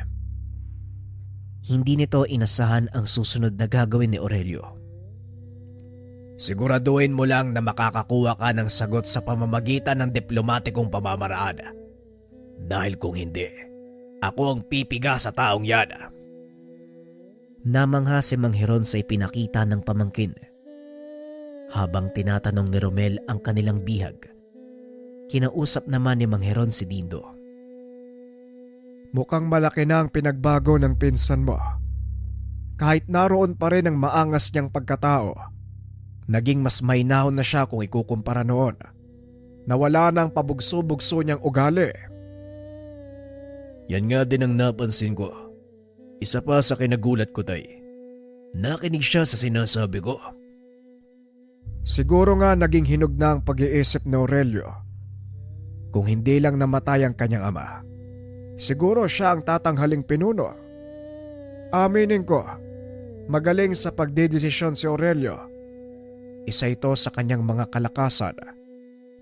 [SPEAKER 4] Hindi nito inasahan ang susunod na gagawin ni Aurelio.
[SPEAKER 5] Siguraduhin mo lang na makakakuha ka ng sagot sa pamamagitan ng diplomatikong pamamaraan. Dahil kung hindi, ako ang pipiga sa taong yan.
[SPEAKER 4] Namangha si Mang Heron sa ipinakita ng pamangkin. Habang tinatanong ni Romel ang kanilang bihag, kinausap naman ni Mang Heron si Dindo.
[SPEAKER 2] Mukhang malaki na ang pinagbago ng pinsan mo. Kahit naroon pa rin ang maangas niyang pagkatao, naging mas mahinahon na siya kung ikukumpara noon. Nawala na ang pabugso-bugso niyang ugali.
[SPEAKER 3] Yan nga din ang napansin ko. Isa pa sa kinagulat ko, Tay. Nakinig siya sa sinasabi ko.
[SPEAKER 2] Siguro nga naging hinog na ang pag-iisip ni Aurelio. Kung hindi lang namatay ang kanyang ama, siguro siya ang tatanghaling pinuno. Aminin ko, magaling sa pagdedesisyon si Aurelio. Isa ito sa kanyang mga kalakasan.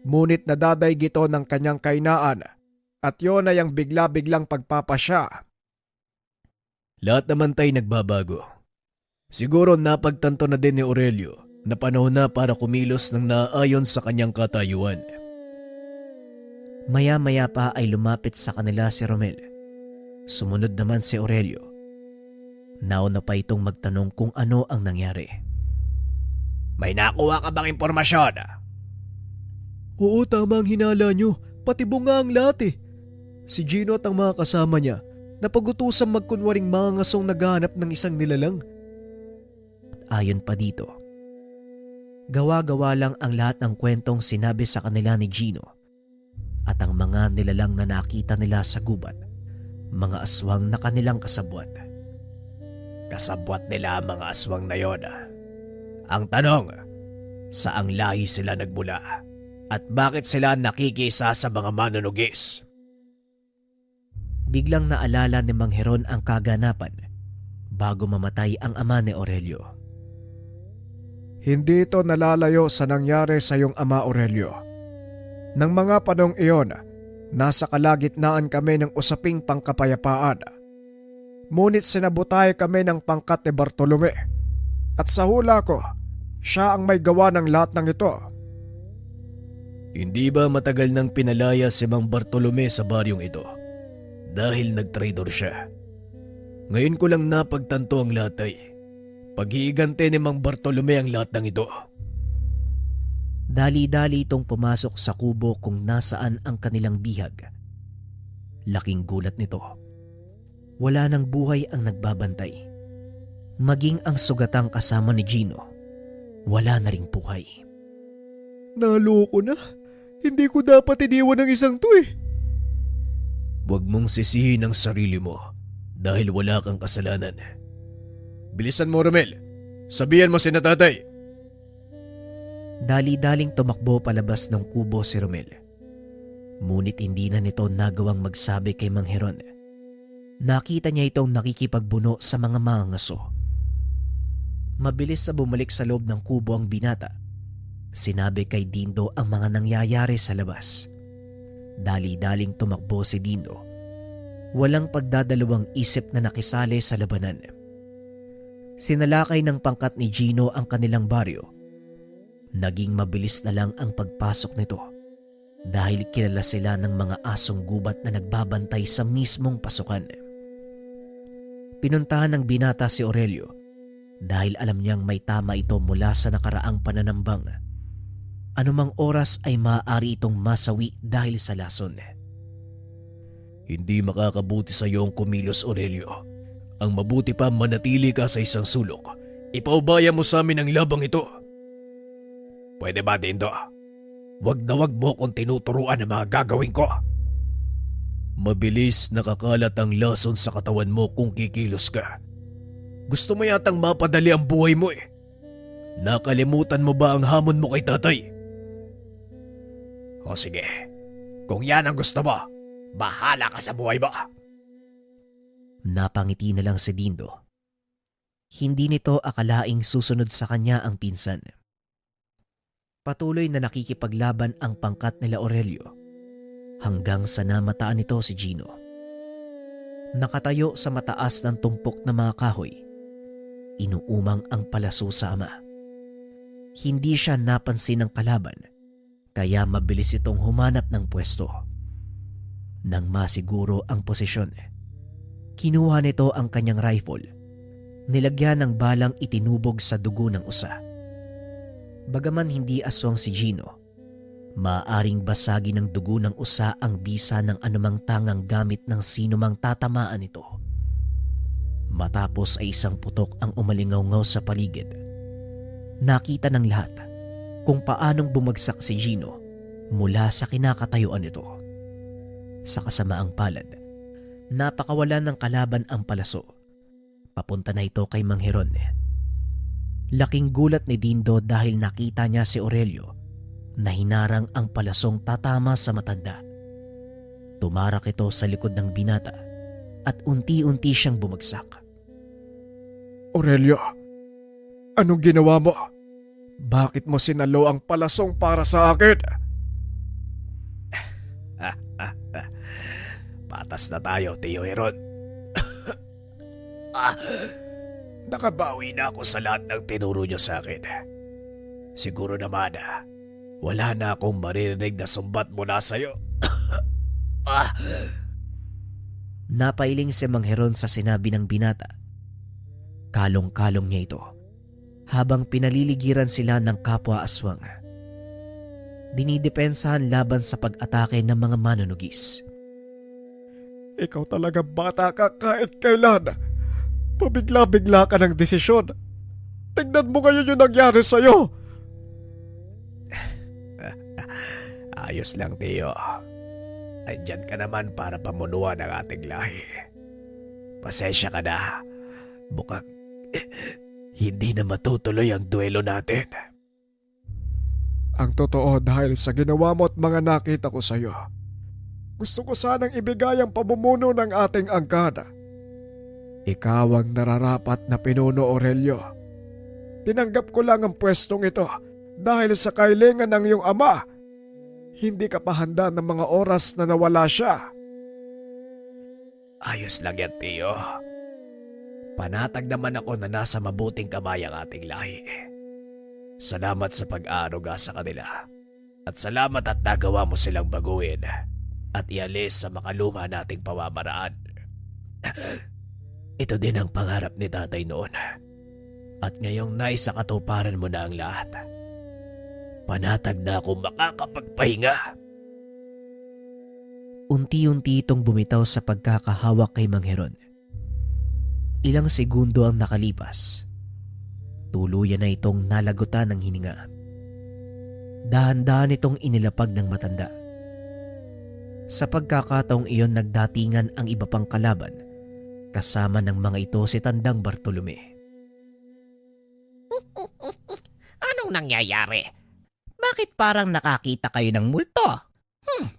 [SPEAKER 2] Ngunit nadadaig ito ng kanyang kainaan at yon ay ang bigla-biglang pagpapasya.
[SPEAKER 3] Lahat naman tayo nagbabago. Siguro napagtanto na din ni Aurelio na panahon na para kumilos ng naaayon sa kanyang katayuan.
[SPEAKER 4] Maya-maya pa ay lumapit sa kanila si Romel. Sumunod naman si Aurelio. Nauna pa itong magtanong kung ano ang nangyari.
[SPEAKER 5] May nakuha ka bang impormasyon?
[SPEAKER 3] Oo, tama ang hinala nyo. Patibong nga ang lahat eh. Si Gino at ang mga kasama niya napagutusang magkunwaring mga ngasong naghahanap ng isang nilalang.
[SPEAKER 4] At ayon pa dito, gawa-gawa lang ang lahat ng kwentong sinabi sa kanila ni Gino at ang mga nilalang na nakita nila sa gubat, mga aswang na kanilang kasabwat.
[SPEAKER 5] Kasabwat nila ang mga aswang na yon. Ang tanong, saang lahi sila nagmula at bakit sila nakikisa sa mga manunugis?
[SPEAKER 4] Biglang naalala ni Mang Heron ang kaganapan bago mamatay ang ama ni Aurelio.
[SPEAKER 2] Hindi ito nalalayo sa nangyari sa iyong ama, Aurelio. Nang mga panong iyon, nasa kalagitnaan kami ng usaping pangkapayapaan. Ngunit sinabutay kami ng pangkat ni Bartolome. At sa hula ko, siya ang may gawa ng lahat ng ito.
[SPEAKER 3] Hindi ba matagal nang pinalaya si Mang Bartolome sa baryong ito dahil nag-traitor siya? Ngayon ko lang napagtanto ang lahat ay pag-iigante ni Mang Bartolome ang lahat ng ito.
[SPEAKER 4] Dali-dali itong pumasok sa kubo kung nasaan ang kanilang bihag. Laking gulat nito. Wala nang buhay ang nagbabantay. Maging ang sugatang kasama ni Gino, wala na ring buhay.
[SPEAKER 3] Naloko na. Hindi ko dapat iniwan ang isang to eh. Huwag mong sisihin ang sarili mo dahil wala kang kasalanan. Bilisan mo, Romel. Sabihan mo si tatay.
[SPEAKER 4] Dali-daling tumakbo palabas ng kubo si Romel. Ngunit hindi na nito nagawang magsabi kay Mang Heron. Nakita niya itong nakikipagbuno sa mga mangangaso. Mabilis na bumalik sa loob ng kubo ang binata. Sinabi kay Dindo ang mga nangyayari sa labas. Dali-daling tumakbo si Dindo. Walang pagdadalawang isip na nakisali sa labanan. Sinalakay ng pangkat ni Gino ang kanilang baryo. Naging mabilis na lang ang pagpasok nito dahil kilala sila ng mga asong gubat na nagbabantay sa mismong pasukan. Pinuntahan ng binata si Aurelio dahil alam niyang may tama ito mula sa nakaraang pananambang. Anumang oras ay maaari itong masawi dahil sa lason.
[SPEAKER 3] Hindi makakabuti sa iyo ang kumilos, Aurelio. Ang mabuti pa manatili ka sa isang sulok. Ipaubaya mo sa amin ang labang ito.
[SPEAKER 5] Pwede ba, Dindo? Wag na wag mo kung tinuturuan ang mga gagawin ko.
[SPEAKER 3] Mabilis nakakalat ang lason sa katawan mo kung kikilos ka. Gusto mo yatang mapadali ang buhay mo eh. Nakalimutan mo ba ang hamon mo kay tatay?
[SPEAKER 5] O sige, kung yan ang gusto mo, bahala ka sa buhay mo.
[SPEAKER 4] Napangiti na lang si Dindo. Hindi nito akalaing susunod sa kanya ang pinsan. Patuloy na nakikipaglaban ang pangkat nila Aurelio hanggang sa namataan nito si Gino. Nakatayo sa mataas ng tumpok na mga kahoy. Inuumang ang palaso sa ama. Hindi siya napansin ng kalaban kaya mabilis itong humanap ng pwesto. Nang masiguro ang posisyon, kinuha nito ang kanyang rifle. Nilagyan ng balang itinubog sa dugo ng usa. Bagaman hindi aswang si Gino, maaaring basagi ng dugo ng usa ang bisa ng anumang tangang gamit ng sinumang tatamaan nito. Matapos ay isang putok ang umalingaw-ngaw sa paligid. Nakita ng lahat kung paanong bumagsak si Gino mula sa kinakatayuan nito. Sa kasamaang palad, napakawalan ng kalaban ang palaso. Papunta na ito kay Mang Heron. Laking gulat ni Dindo dahil nakita niya si Aurelio na hinarang ang palasong tatama sa matanda. Tumarak ito sa likod ng binata at unti-unti siyang bumagsak.
[SPEAKER 2] Aurelio, anong ginawa mo? Bakit mo sinalo ang palasong para sa akin?
[SPEAKER 5] Patas na tayo, Tio Heron. Nakabawi na ako sa lahat ng tinuro niyo sa akin. Siguro naman, wala na akong maririnig na sumbat mula sa'yo.
[SPEAKER 4] Napailing si Mang Heron sa sinabi ng binata. Kalong-kalong niya ito habang pinaliligiran sila ng kapwa aswang. Dinidepensahan laban sa pag-atake ng mga manunugis.
[SPEAKER 2] Ikaw talaga bata ka kahit kailan. Pabigla-bigla ka ng desisyon. Tignan mo ngayon yung nangyari sa'yo.
[SPEAKER 5] Ayos lang, Tio. Andyan ka naman para pamunuan ang ating lahi. Pasensya ka na. Mukhang hindi na matutuloy ang duelo natin.
[SPEAKER 2] Ang totoo dahil sa ginawa mo at mga nakita ko sa'yo. Gusto ko sanang ibigay ang pamumuno ng ating angkada. Ikaw ang nararapat na pinuno, Aurelio. Tinanggap ko lang ang pwestong ito dahil sa kailangan ng iyong ama. Hindi ka pa handa ng mga oras na nawala siya.
[SPEAKER 5] Ayos lang yan, Tio. Panatag naman ako na nasa mabuting kamay ang ating lahi. Salamat sa pag-aaruga sa kanila. At salamat at nagawa mo silang baguhin at ialis sa makaluma nating pamamaraan. Ito din ang pangarap ni tatay noon. At ngayong naisakatuparan mo na ang lahat. Panatag na akong makakapagpahinga.
[SPEAKER 4] Unti-unti itong bumitaw sa pagkakahawak kay Mang Heron. Ilang segundo ang nakalipas. Tuluyan na itong nalagutan ng hininga. Dahan-dahan itong inilapag ng matanda. Sa pagkakataong iyon nagdatingan ang iba pang kalaban. Kasama ng mga ito si Tandang Bartolome.
[SPEAKER 6] Anong nangyayari? Bakit parang nakakita kayo ng multo?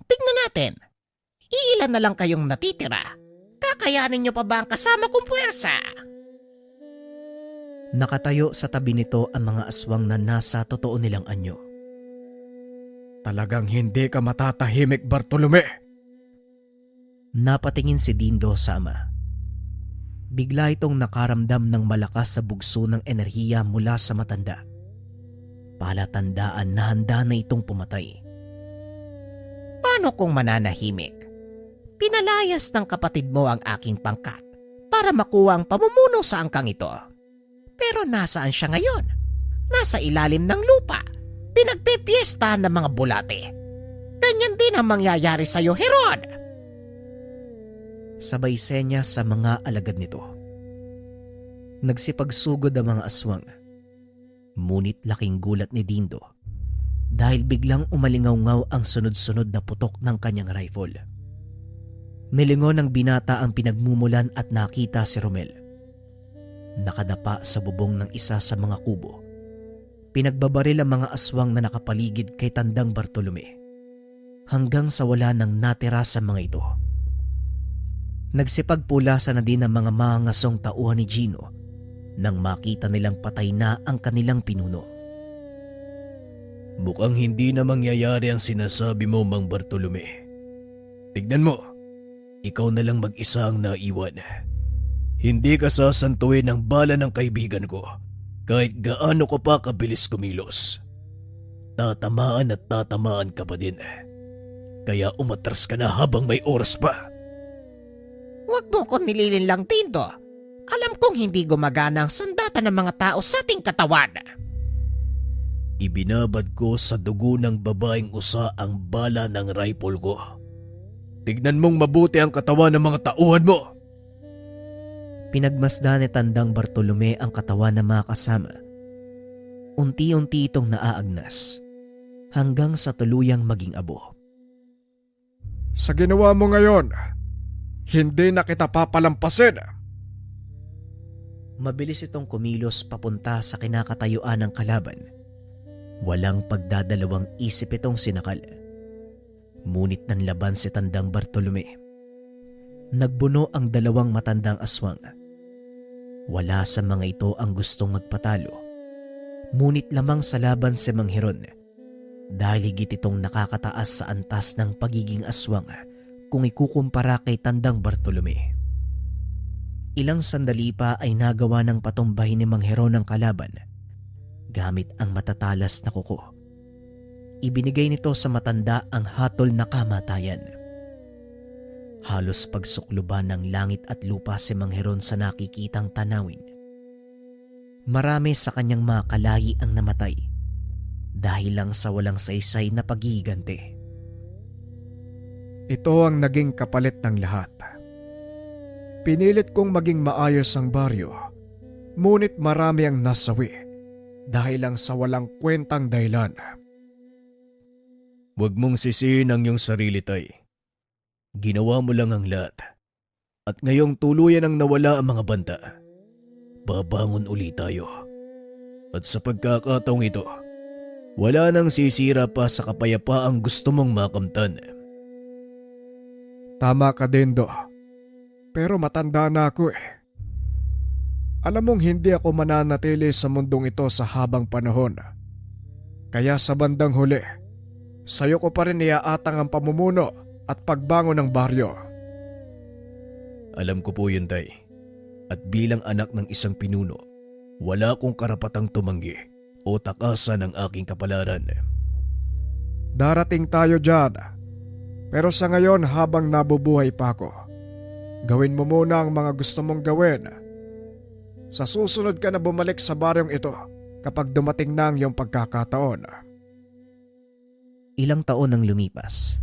[SPEAKER 6] Tignan natin. Iilan na lang kayong natitira. Kakayanin niyo pa ba ang kasama kong puwersa?
[SPEAKER 4] Nakatayo sa tabi nito ang mga aswang na nasa totoo nilang anyo.
[SPEAKER 2] Talagang hindi ka matatahimik, Bartolome.
[SPEAKER 4] Napatingin si Dindo sa ama. Bigla itong nakaramdam ng malakas sa bugso ng enerhiya mula sa matanda. Palatandaan na handa na itong pumatay.
[SPEAKER 6] Paano kung mananahimik? Pinalayas ng kapatid mo ang aking pangkat para makuha ang pamumuno sa angkang ito. Pero nasaan siya ngayon? Nasa ilalim ng lupa. Pinagpipiestahan ng mga bulate. Ganyan din ang mangyayari sa'yo, Heron.
[SPEAKER 4] Sabay senya sa mga alagad nito. Nagsipagsugod ang mga aswang. Ngunit laking gulat ni Dindo dahil biglang umalingaw-ngaw ang sunod-sunod na putok ng kanyang rifle. Nilingon ng binata ang pinagmumulan at nakita si Romel. Nakadapa sa bubong ng isa sa mga kubo. Pinagbabaril ang mga aswang na nakapaligid kay Tandang Bartolome hanggang sa wala nang natira sa mga ito. Nagsipagpulasa na din ang mga mangasong tauhan ni Gino nang makita nilang patay na ang kanilang pinuno.
[SPEAKER 3] Mukhang hindi na mangyayari ang sinasabi mo, Mang Bartolome. Tignan mo, ikaw na lang mag-isa ang naiwan. Hindi ka sasantuin ng bala ng kaibigan ko kahit gaano ko pa kabilis kumilos. Tatamaan at tatamaan ka pa din. Kaya umatras ka na habang may oras pa.
[SPEAKER 6] Huwag mo ko nililin lang, Dindo. Alam kong hindi gumagana ang sandata ng mga tao sa ating katawan.
[SPEAKER 3] Ibinabad ko sa dugo ng babaeng usa ang bala ng rifle ko. Tignan mong mabuti ang katawan ng mga tauhan mo.
[SPEAKER 4] Pinagmasdan ni Tandang Bartolome ang katawan ng mga kasama. Unti-unti itong naaagnas hanggang sa tuluyang maging abo.
[SPEAKER 2] Sa ginawa mo ngayon, hindi na kita papalampasin.
[SPEAKER 4] Mabilis itong kumilos papunta sa kinakatayuan ng kalaban. Walang pagdadalawang isip itong sinakal. Ngunit nanlaban si Tandang Bartolome. Nagbuno ang dalawang matandang aswang. Wala sa mga ito ang gustong magpatalo. Ngunit lamang sa laban si Mang Heron dahil higit itong nakakataas sa antas ng pagiging aswang kung ikukumpara kay Tandang Bartolome. Ilang sandali pa ay nagawa ng patumbahin ni Mang Heron ang kalaban gamit ang matatalas na kuko. Ibinigay nito sa matanda ang hatol na kamatayan. Halos pagsukluban ng langit at lupa si Mang Heron sa nakikitang tanawin. Marami sa kanyang mga kalahi ang namatay dahil lang sa walang saysay na paghihiganti.
[SPEAKER 2] Ito ang naging kapalit ng lahat. Pinilit kong maging maayos ang baryo, ngunit marami ang nasawi dahil lang sa walang kwentang dahilan.
[SPEAKER 3] Huwag mong sisihin ang iyong sarili, Tay. Ginawa mo lang ang lahat. At ngayong tuluyan ang nawala ang mga banta. Babangon ulit tayo. At sa pagkakataong ito, wala nang sisira pa sa kapayapaang gusto mong makamtan.
[SPEAKER 2] Tama ka, Dindo. Pero matanda na ako eh. Alam mong hindi ako mananatili sa mundong ito sa habang panahon. Kaya sa bandang huli, sayo ko pa rin iaatang ang pamumuno at pagbangon ng baryo.
[SPEAKER 3] Alam ko po yun, Tay. At bilang anak ng isang pinuno, wala akong karapatang tumanggi o takasan ang aking kapalaran.
[SPEAKER 2] Darating tayo dyan. Pero sa ngayon habang nabubuhay pa ako, gawin mo muna ang mga gusto mong gawin. Sa susunod ka na bumalik sa baryong ito kapag dumating na ang iyong pagkakataon.
[SPEAKER 4] Ilang taon ang lumipas.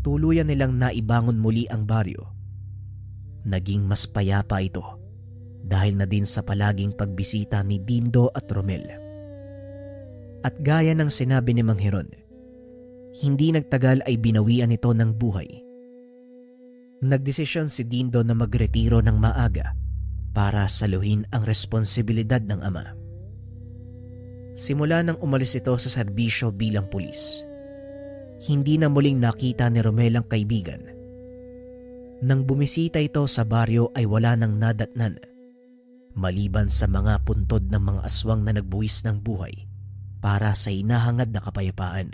[SPEAKER 4] Tuluyan nilang naibangon muli ang baryo. Naging mas payapa ito dahil na din sa palaging pagbisita ni Dindo at Romel. At gaya ng sinabi ni Mang Heron, hindi nagtagal ay binawian ito ng buhay. Nagdesisyon si Dindo na magretiro ng maaga para saluhin ang responsibilidad ng ama. Simula nang umalis ito sa serbisyo bilang pulis, hindi na muling nakita ni Romel ang kaibigan. Nang bumisita ito sa baryo ay wala nang nadatnan, maliban sa mga puntod ng mga aswang na nagbuwis ng buhay para sa hinahangad na kapayapaan.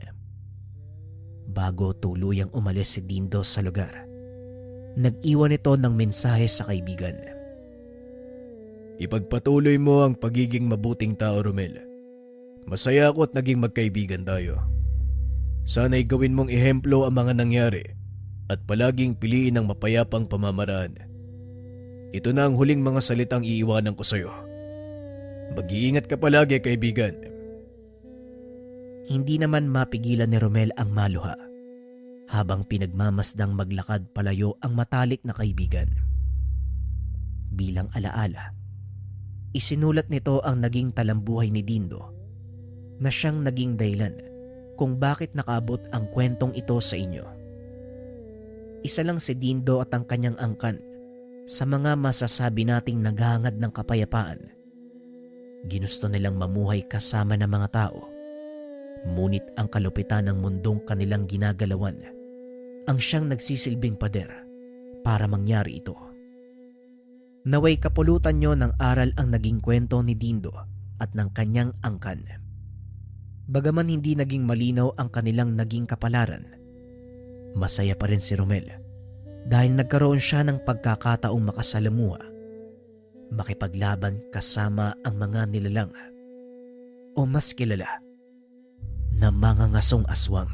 [SPEAKER 4] Bago tuluyang umalis si Dindo sa lugar, nag-iwan ito ng mensahe sa kaibigan.
[SPEAKER 3] Ipagpatuloy mo ang pagiging mabuting tao, Romel. Masaya ako at naging magkaibigan tayo. Sana'y gawin mong ehemplo ang mga nangyari at palaging piliin ang mapayapang pamamaraan. Ito na ang huling mga salitang iiwanan ko sa'yo. Mag-iingat ka palagi, kaibigan.
[SPEAKER 4] Hindi naman mapigilan ni Romel ang maluha habang pinagmamasdang maglakad palayo ang matalik na kaibigan. Bilang alaala, isinulat nito ang naging talambuhay ni Dindo na siyang naging dahilan kung bakit nakaabot ang kwentong ito sa inyo. Isa lang si Dindo at ang kanyang angkan sa mga masasabi nating naghahangad ng kapayapaan. Ginusto nilang mamuhay kasama ng mga tao. Ngunit ang kalupitan ng mundong kanilang ginagalawan ang siyang nagsisilbing pader para mangyari ito. Naway kapulutan nyo ng aral ang naging kwento ni Dindo at ng kanyang angkan. Bagaman hindi naging malinaw ang kanilang naging kapalaran, masaya pa rin si Romel dahil nagkaroon siya ng pagkakataong makasalamuha, makipaglaban kasama ang mga nilalang o mas kilala na mga ngasong aswang.